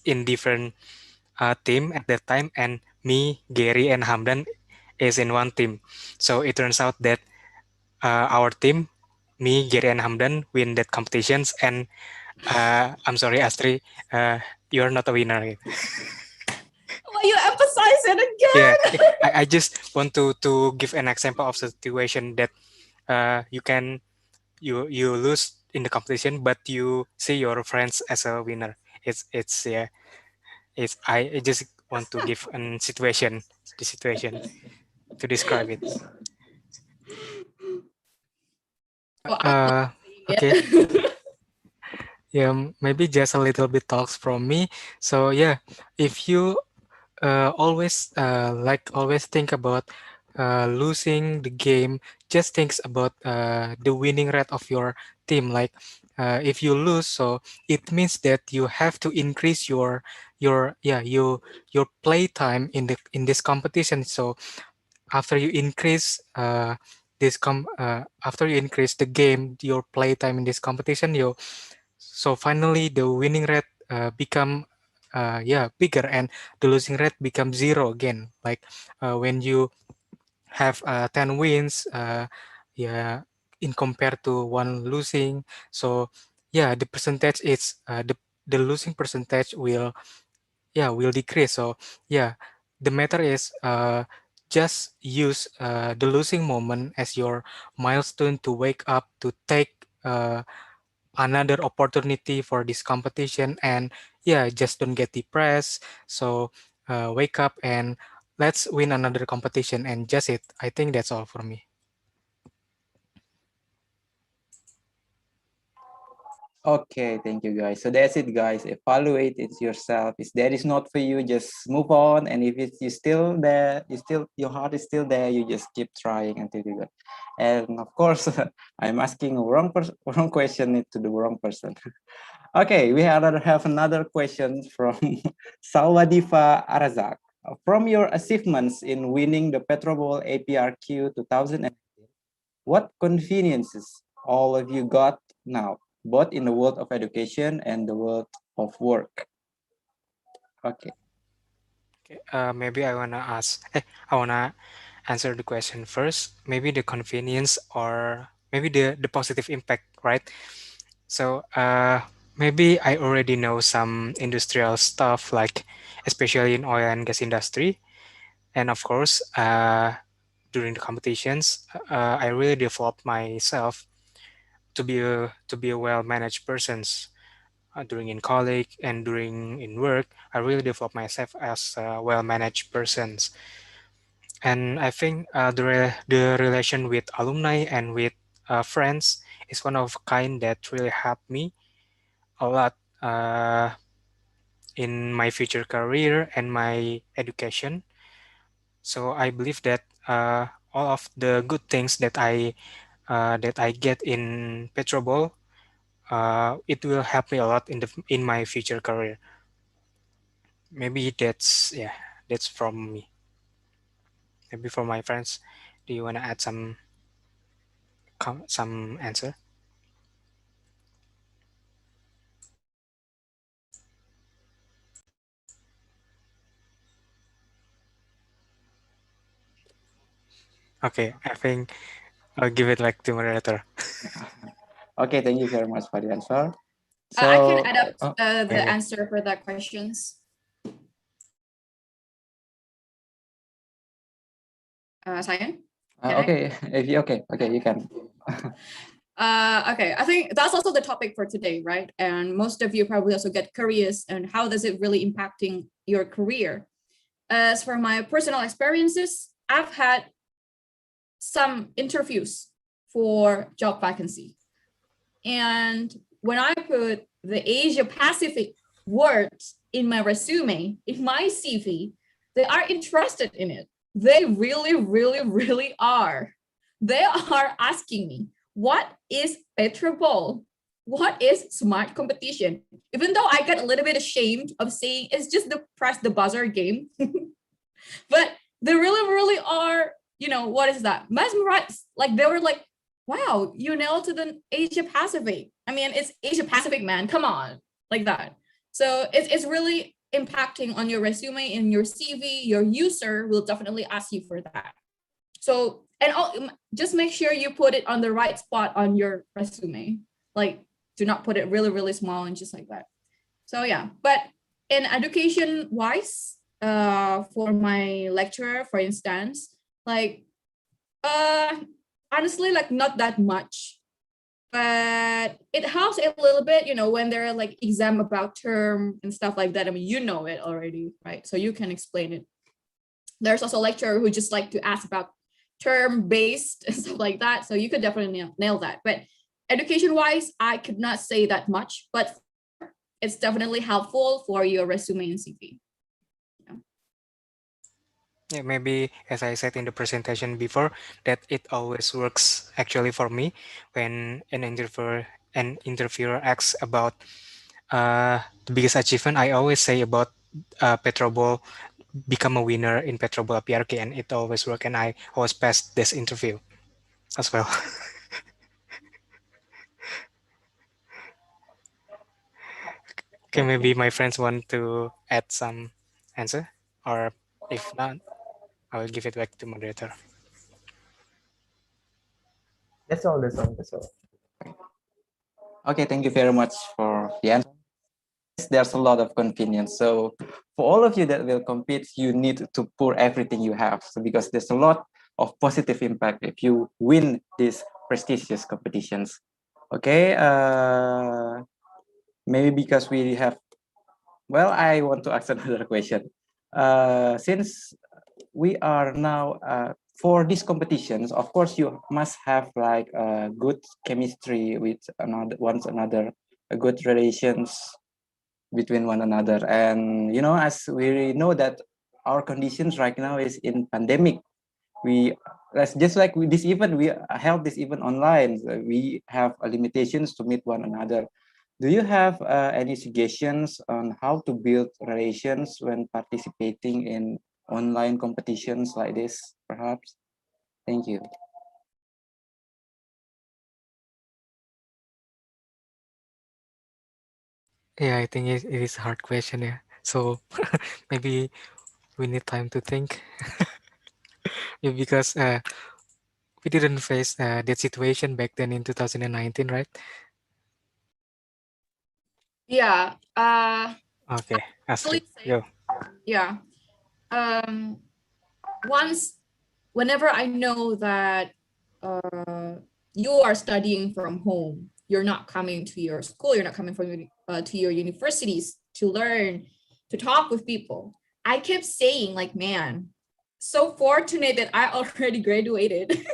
in different team at that time, and me, Gary, and Hamdan is in one team. So it turns out that our team, me, Gary, and Hamdan win that competitions, and I'm sorry, Astri. You're not a winner. Why you emphasize it Yeah, again? I just want to give an example of situation that you lose in the competition, but you see your friends as a winner. It's yeah. I just want to give an situation, the situation to describe it. Well, I'm not saying Okay. it. Yeah, maybe just a little bit talks from me. So yeah, if you always think about losing the game, just think about the winning rate of your team. Like if you lose, so it means that you have to increase your play time in this competition. So after you increase after you increase the game, your play time in this competition, so finally the winning rate become bigger, and the losing rate becomes zero again. Like when you have 10 wins, yeah, in compared to one losing. So yeah, the percentage is the losing percentage will decrease. So yeah, the matter is just use the losing moment as your milestone to wake up, to take another opportunity for this competition. And yeah, just don't get depressed. So wake up and let's win another competition, and just it. I think that's all for me. Okay, thank you guys. So that's it, guys. Evaluate it yourself. If that is not for you, just move on. And if it's you still there, your heart is still there, you just keep trying until you get. And of course, I'm asking a wrong question to the wrong person. Okay, we have another question from Salwadifa Arazak. From your achievements in winning the PetroBowl APRQ 2018, what conveniences all of you got now, both in the world of education and the world of work? Okay. Okay, maybe I wanna answer the question first. Maybe the convenience, or maybe the positive impact, right? So maybe I already know some industrial stuff, like especially in oil and gas industry. And of course, during the competitions, I really developed myself to be a well-managed person. During in college and during in work, I really developed myself as a well-managed person. And I think the relation with alumni and with friends is one of kind that really helped me a lot in my future career and my education. So I believe that all of the good things that I get in PetroBowl, it will help me a lot in my future career. Maybe that's from me. Maybe for my friends, do you wanna add some answer? Okay, I think I'll give it like to moderator. Okay, thank you very much for the answer. I can So, add up the Okay. answer for that questions. Sayan? Can I? okay, if you okay, you can. Okay, I think that's also the topic for today, right? And most of you probably also get curious and how does it really impacting your career? As for my personal experiences, I've had some interviews for job vacancy. And when I put the Asia Pacific words in my resume, in my CV, they are interested in it. They really, really, really are. They are asking me, what is PetroBowl? What is smart competition? Even though I get a little bit ashamed of saying it's just the press the buzzer game, but they really, really are, what is that? Mesmerized. Like they were like, wow, you nailed to the Asia Pacific. I mean, it's Asia Pacific, man. Come on, like that. So it's really impacting on your resume and your CV. Your user will definitely ask you for that. So, and just make sure you put it on the right spot on your resume. Like, Do not put it really, really small and just like that. So yeah, but in education wise, for my lecturer, for instance, like, honestly, like not that much, but it helps a little bit, you know, when there are like exam about term and stuff like that. I mean, you know it already, right? So you can explain it. There's also a lecturer who just like to ask about term based and stuff like that. So you could definitely nail that. But education wise, I could not say that much, but it's definitely helpful for your resume and CV. Yeah, maybe as I said in the presentation before, that it always works actually for me when an interviewer asks about the biggest achievement. I always say about PetroBowl, become a winner in PetroBowl PRK, and it always work, and I always pass this interview as well. Okay, maybe my friends want to add some answer, or if not, I will give it back to moderator. That's all. That's all. That's all. Okay, thank you very much for the answer. There's a lot of convenience. So for all of you that will compete, you need to pour everything you have. So because there's a lot of positive impact if you win these prestigious competitions. Okay, maybe because we have, well, I want to ask another question. Since we are now for these competitions, of course, you must have like a good chemistry with another, a good relations between one another. And you know, as we know that our conditions right now is in pandemic, we that's just like this event, we held this event online. So we have limitations to meet one another. Do you have any suggestions on how to build relations when participating in online competitions like this, perhaps? Thank you. Yeah, I think it is a hard question. Yeah, so maybe we need time to think. Yeah, because we didn't face that situation back then in 2019, right? Yeah. Okay, Astrid, go. Yeah. Whenever I know that you are studying from home, you're not coming to your school, you're not coming to your universities to learn, to talk with people. I kept saying like, man, so fortunate that I already graduated.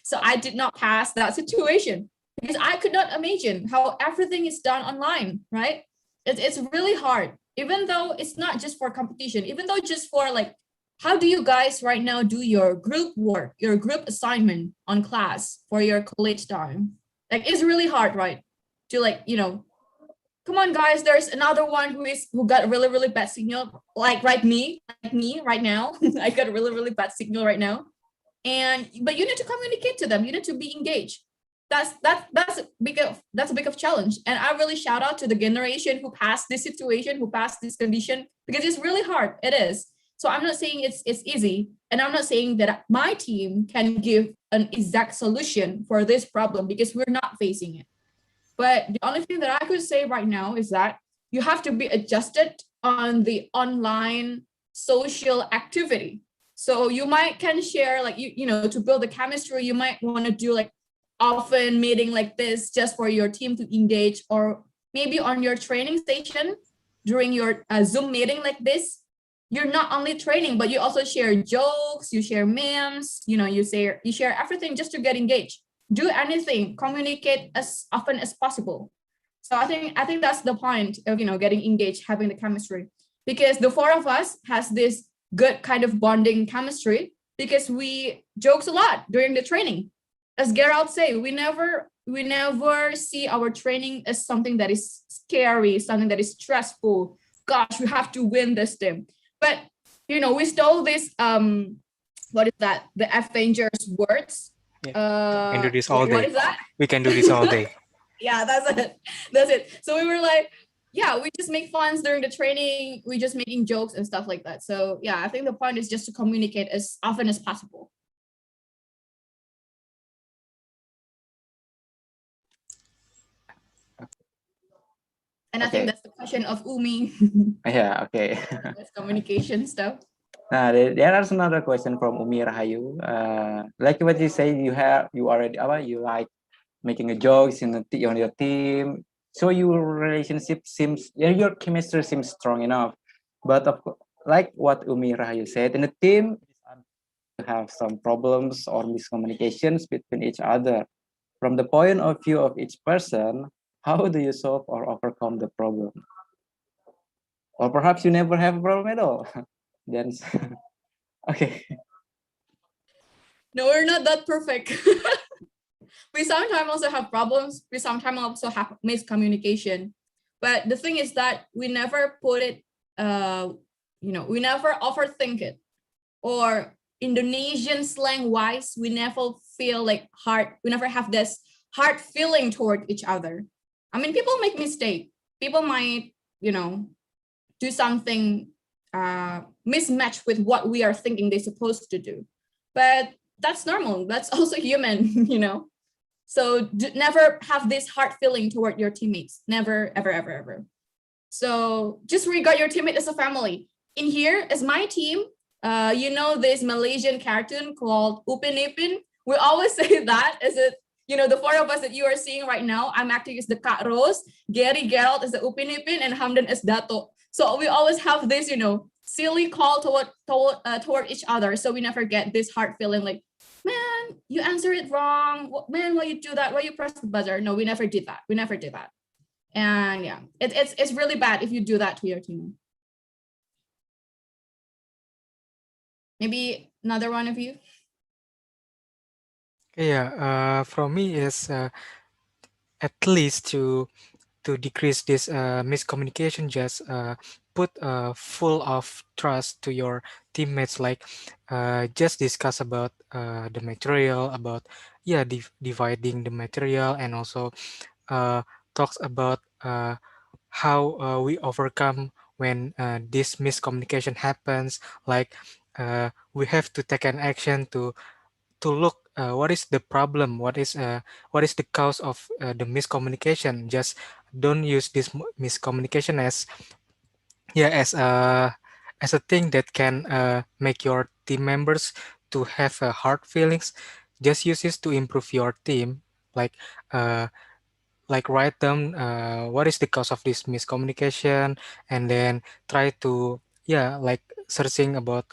So I did not pass that situation because I could not imagine how everything is done online, right? It's really hard, even though it's not just for competition, even though just for like, how do you guys right now do your group work, your group assignment on class for your college time? Like, it's really hard, right? To like, you know, come on guys, there's another one who got a really, really bad signal, like me right now. I got a really, really bad signal right now. But you need to communicate to them, you need to be engaged. That's a big of challenge. And I really shout out to the generation who passed this situation, who passed this condition, because it's really hard. It is. So I'm not saying it's easy, and I'm not saying that my team can give an exact solution for this problem because we're not facing it. But the only thing that I could say right now is that you have to be adjusted on the online social activity. So you can share like, you know, to build the chemistry, you might want to do like often meeting like this just for your team to engage, or maybe on your training station during your Zoom meeting like this, you're not only training, but you also share jokes, you share memes, you know, you share everything just to get engaged. Do anything, communicate as often as possible. So I think that's the point of, you know, getting engaged, having the chemistry, because the four of us has this good kind of bonding chemistry because we jokes a lot during the training. As Gerald say, we never see our training as something that is scary, something that is stressful. Gosh, we have to win this thing. But you know, we stole this what is that? The Avengers words. Yeah. We can do this all day. What is that? We can do this all day. Yeah, that's it. That's it. So we were like, yeah, we just make funs during the training. We just making jokes and stuff like that. So yeah, I think the point is just to communicate as often as possible. And I think that's the question of Umi. Yeah, okay. That's communication stuff. There is another question from Umi Rahayu. Like what you say, you already you like making a jokes on your team. So your relationship seems, your chemistry seems strong enough. But like what Umi Rahayu said, in the team, you have some problems or miscommunications between each other. From the point of view of each person, how do you solve or overcome the problem? Or perhaps you never have a problem at all. Then, okay. No, we're not that perfect. We sometimes also have problems. We sometimes also have miscommunication. But the thing is that we never put it, we never overthink it. Or Indonesian slang wise, we never feel like hard. We never have this hard feeling toward each other. I mean, people make mistake. People might, do something mismatch with what we are thinking they're supposed to do. But that's normal. That's also human, So never have this hard feeling toward your teammates. Never, ever, ever, ever. So just regard your teammate as a family. In here is my team. This Malaysian cartoon called Upin Ipin. We always say that as the four of us that you are seeing right now. I'm acting as the Kak Rose, Gary Gerald is the Upin Ipin, and Hamdan as Dato. So we always have this, silly call toward each other. So we never get this hard feeling like, man, you answer it wrong. Man, why you do that? Why you press the buzzer? No, we never did that. We never did that. And yeah, it's really bad if you do that to your team. Maybe another one of you. Yeah, from me is at least to decrease this miscommunication, just put full of trust to your teammates, like just discuss about the material, about dividing the material, and also talks about how we overcome when this miscommunication happens, like we have to take an action to look what is the problem, what is the cause of the miscommunication. Just don't use this miscommunication as a thing that can make your team members to have hard feelings. Just use this to improve your team, like uh, write down what is the cause of this miscommunication, and then try to searching about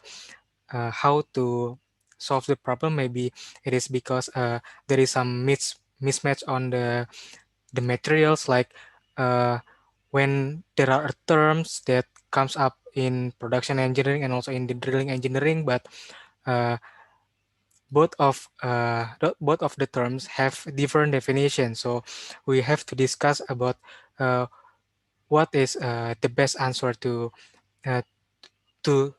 how to solve the problem. Maybe it is because there is some mismatch on the materials, like when there are terms that comes up in production engineering and also in the drilling engineering, but uh, both of the terms have different definitions. So we have to discuss about what is the best answer uh, to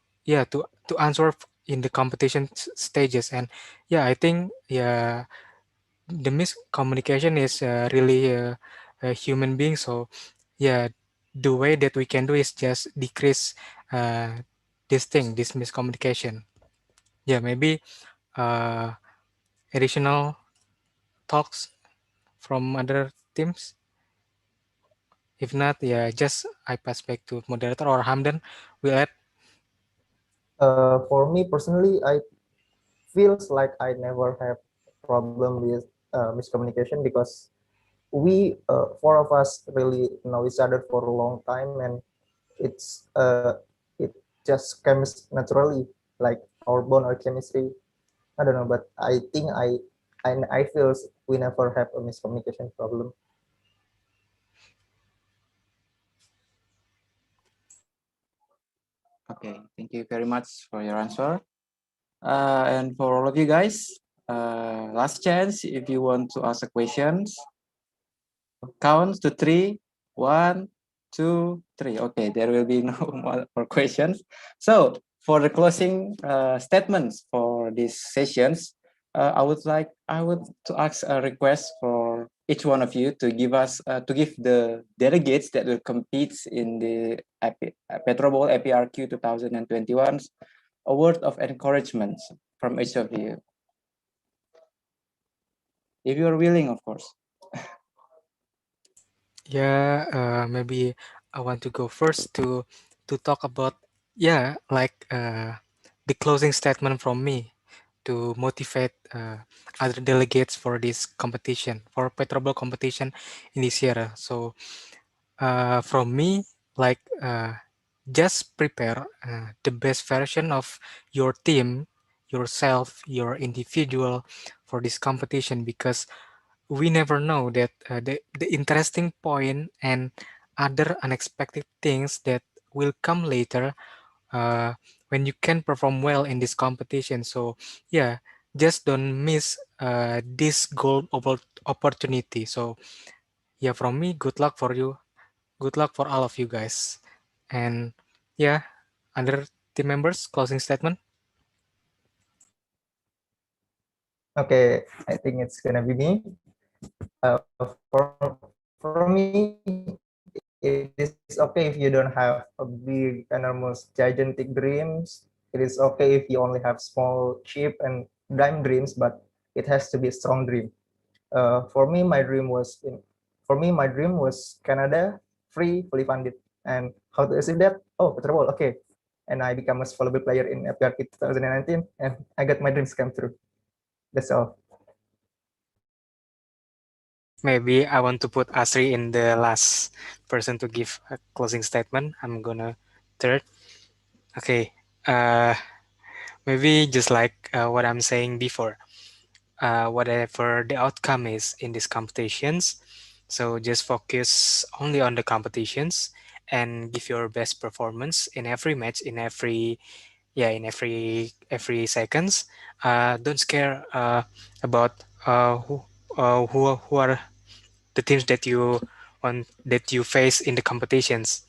to answer in the competition stages. And I think the miscommunication is really a human being. So the way that we can do is just decrease this miscommunication. Maybe uh, additional talks from other teams. If not, just I pass back to moderator, or Hamdan will add. For me personally, I feels like I never have problem with miscommunication, because we four of us really know each other for a long time, and it just comes naturally, like our bond or chemistry. I don't know, but I think I feel we never have a miscommunication problem. Okay, thank you very much for your answer. And for all of you guys, last chance if you want to ask a questions. Count to three. 1, 2, 3. Okay, there will be no more questions. So for the closing statements for these sessions, I would to ask a request for each one of you to give the delegates that will compete in the PetroBowl APRQ 2021 a word of encouragement from each of you, if you are willing, of course. Yeah, maybe I want to go first to talk about, yeah, like the closing statement from me to motivate other delegates for this competition, for PetroBowl competition in this year. So from me, like just prepare the best version of your team, yourself, your individual for this competition, because we never know that the interesting point and other unexpected things that will come later uh, when you can perform well in this competition. So yeah, just don't miss this gold opportunity. So yeah, from me, good luck for you. Good luck for all of you guys. And yeah, other team members, closing statement. Okay, I think it's gonna be me. For me, it is okay if you don't have a big, enormous, gigantic dreams. It is okay if you only have small, cheap, and dime dreams, but it has to be a strong dream. For me, my dream was Canada, free, fully funded. And how to achieve that? Oh, PetroBowl, okay. And I become a valuable player in FPRK 2019, and I got my dreams come true. That's all. Maybe I want to put Asri in the last person to give a closing statement. I'm gonna third. Okay. Maybe just like what I'm saying before. Whatever the outcome is in these competitions, so just focus only on the competitions and give your best performance in every match, in every every seconds. Don't scare about who are the teams that you face in the competitions,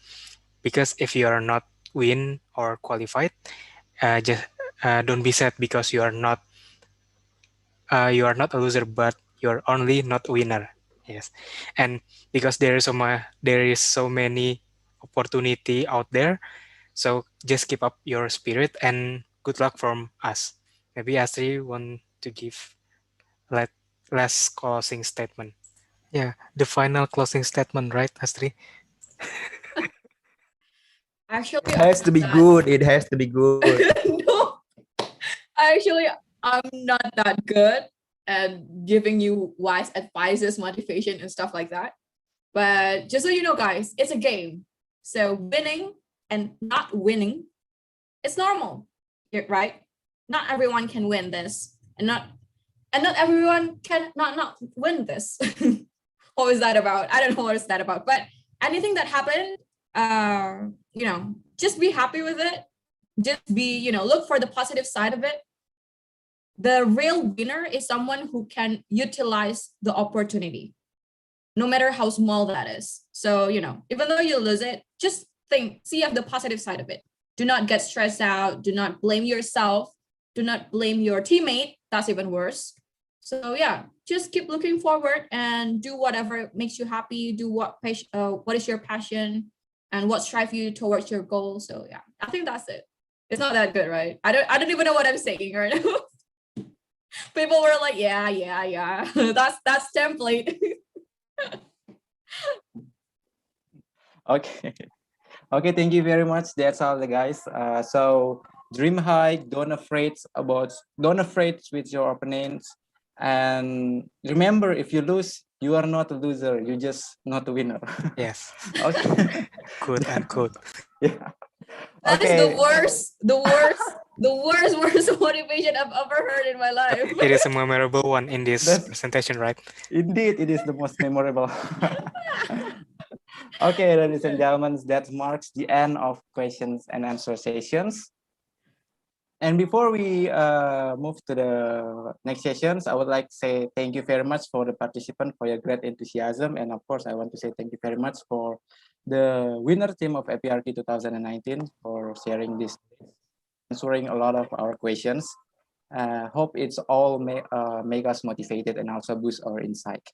because if you are not win or qualified, just don't be sad because you are not a loser, but you're only not winner. Yes, and because there is so many opportunity out there, so just keep up your spirit and good luck from us. Maybe Astri want to give let last closing statement. Yeah, the final closing statement, right, Astri? Actually, It has to be good. It has to be good. no, actually, I'm not that good at giving you wise advices, motivation, and stuff like that. But just so you know, guys, it's a game. So winning and not winning, it's normal, right? Not everyone can win this, and not everyone can not win this. What was that about? I don't know what is that about. But anything that happened, just be happy with it. Just be, look for the positive side of it. The real winner is someone who can utilize the opportunity, no matter how small that is. So, even though you lose it, just see the positive side of it. Do not get stressed out. Do not blame yourself. Do not blame your teammate. That's even worse. So yeah, just keep looking forward and do whatever makes you happy. Do what is your passion and what strive you towards your goal. So yeah, I think that's it. It's not that good, right? I don't even know what I'm saying right now. People were like, yeah. that's template. Okay. Okay, thank you very much. That's all, the guys. So dream high. Don't afraid with your opponents. And remember, if you lose, you are not a loser. You just not a winner. Yes, Okay. quote unquote. Yeah. That is Okay. the worst motivation I've ever heard in my life. It is a memorable one in this That's- presentation, right? Indeed, it is the most memorable. Okay, ladies and gentlemen, that marks the end of questions and answer sessions. And before we move to the next sessions, I would like to say thank you very much for the participant for your great enthusiasm. And of course, I want to say thank you very much for the winner team of APRK 2019 for sharing this, answering a lot of our questions. Hope it's all make us motivated and also boost our insight.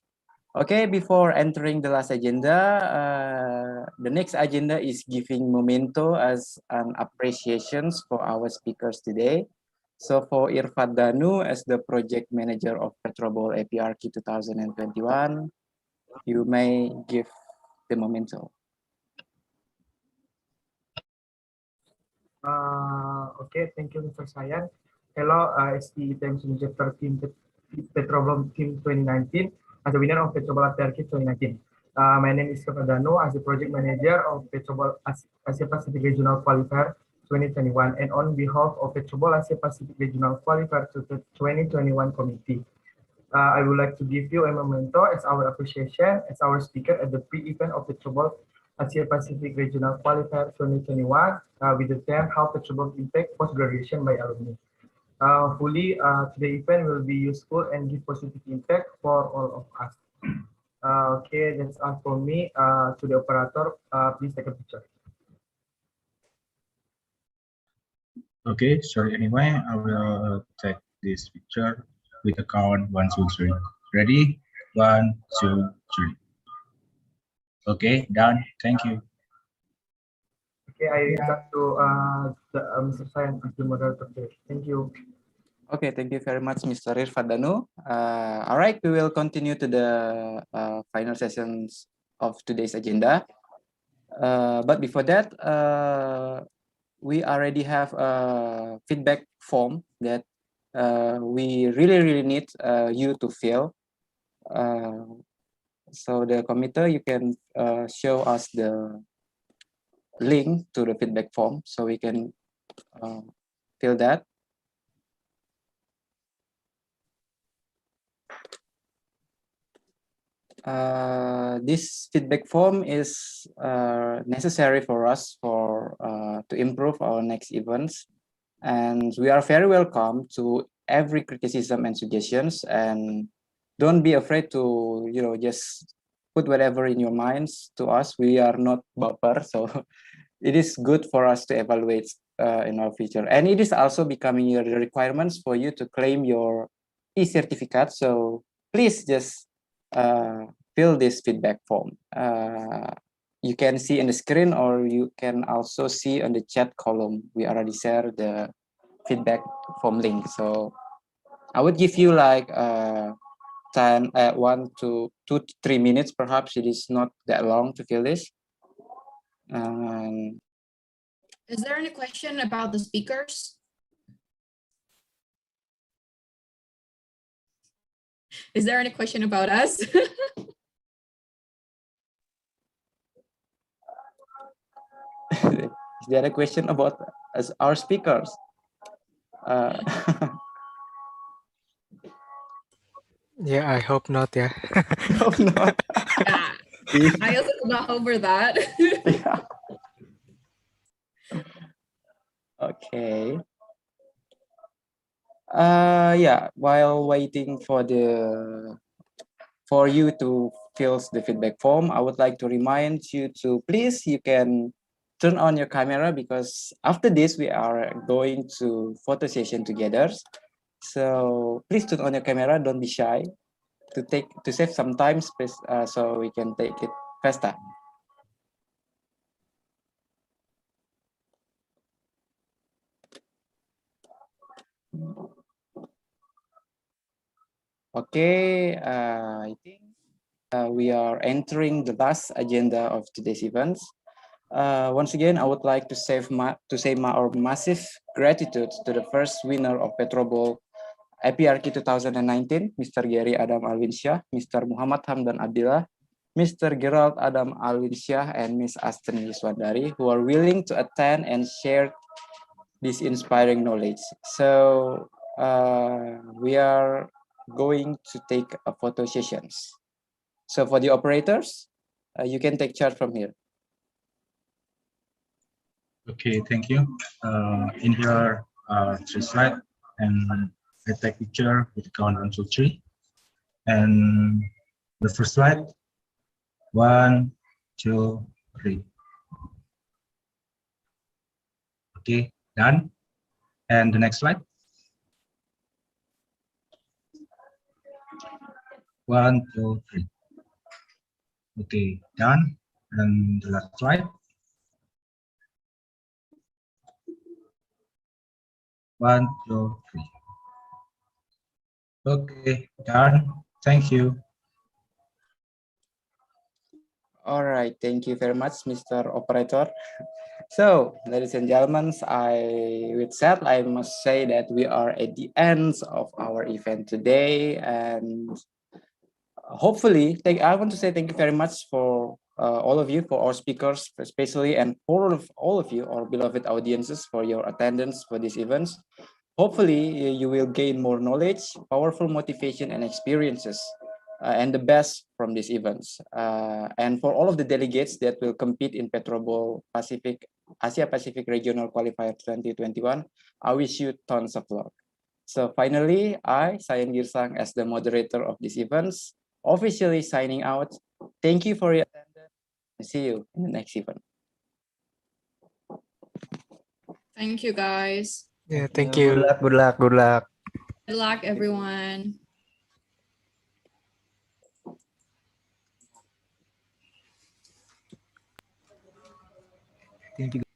Okay, before entering the last agenda, the next agenda is giving memento as an appreciations for our speakers today. So for Irfan Danu as the project manager of PetroBowl APRK 2021, you may give the momento. Okay, thank you, Mr. Sayan. Hello, it's the Team Chapter Team PetroBowl Team 2019 as the winner of PetroBowl Turkey 2019. My name is Dano as the project manager of PetroBowl Asia Pacific Regional Qualifier 2021, and on behalf of PetroBowl Asia Pacific Regional Qualifier to the 2021 committee. I would like to give you a memento as our appreciation as our speaker at the pre-event of PetroBowl Asia Pacific Regional Qualifier 2021 with the theme How PetroBowl Impact Post-Graduation by Alumni. Today's event will be useful and give positive impact for all of us. Okay, that's all for me. To the operator, please take a picture. Okay, sorry anyway, I will take this picture with a count 1, 2, 3. Ready? 1, 2, 3. Okay, done. Thank you. Okay, I return to Mr. Sayan as the moderator. Thank you. Okay, thank you very much, Mr. Irfadanu. All right, we will continue to the final sessions of today's agenda. But before that, we already have a feedback form that we really need you to fill. So the committee, you can show us the link to the feedback form so we can fill that. This feedback form is necessary for us to improve our next events, and we are very welcome to every criticism and suggestions, and don't be afraid to just put whatever in your minds to us. We are not baper, so it is good for us to evaluate in our future, and it is also becoming the requirements for you to claim your e-certificate. So please just fill this feedback form. You can see in the screen, or you can also see on the chat column. We already shared the feedback form link. So I would give you like 1 to 2 to 3 minutes, perhaps. It is not that long to fill this. Is there any question about the speakers? Is there any question about us? Is there a question about our speakers? Yeah, I hope not. Yeah. Hope not. Yeah, I also could not hope for that. Yeah. Okay. Yeah, while waiting for you to fill the feedback form, I would like to remind you to please, you can turn on your camera, because after this we are going to photo session together. So please turn on your camera, don't be shy, to save some time, so we can take it faster. Okay, I think we are entering the last agenda of today's events. Once again, I would like to say our massive gratitude to the first winner of PetroBowl APRQ 2019, Mr. Gary Adam Alwinsyah, Mr. Muhammad Hamdan Abdillah, Mr. Gerald Adam Alwinsyah, and Ms. Astrid Yuswandari, who are willing to attend and share this inspiring knowledge. So we are going to take a photo sessions. So for the operators, you can take charge from here. Okay, thank you. In here are 3 slides, and I take picture with count 1, 2, 3. And the first slide, 1, 2, 3. Okay, done. And the next slide. 1, 2, 3. Okay, done. And the last slide. 1, 2, 3. Okay, done. Thank you. All right, thank you very much, Mr. Operator. So, ladies and gentlemen, with that, I must say that we are at the end of our event today, and hopefully, I want to say thank you very much for all of you, for our speakers, especially, and for all of you, our beloved audiences, for your attendance for these events. Hopefully, you will gain more knowledge, powerful motivation, and experiences, and the best from these events. And for all of the delegates that will compete in PetroBowl Asia Pacific Regional Qualifier 2021, I wish you tons of luck. So finally, I, Sayan Girsang, as the moderator of these events, officially signing out. Thank you for your attendance and see you in the next event. Thank you, guys. Yeah, thank Good you. luck, good luck, good luck. Good luck, everyone. Thank you.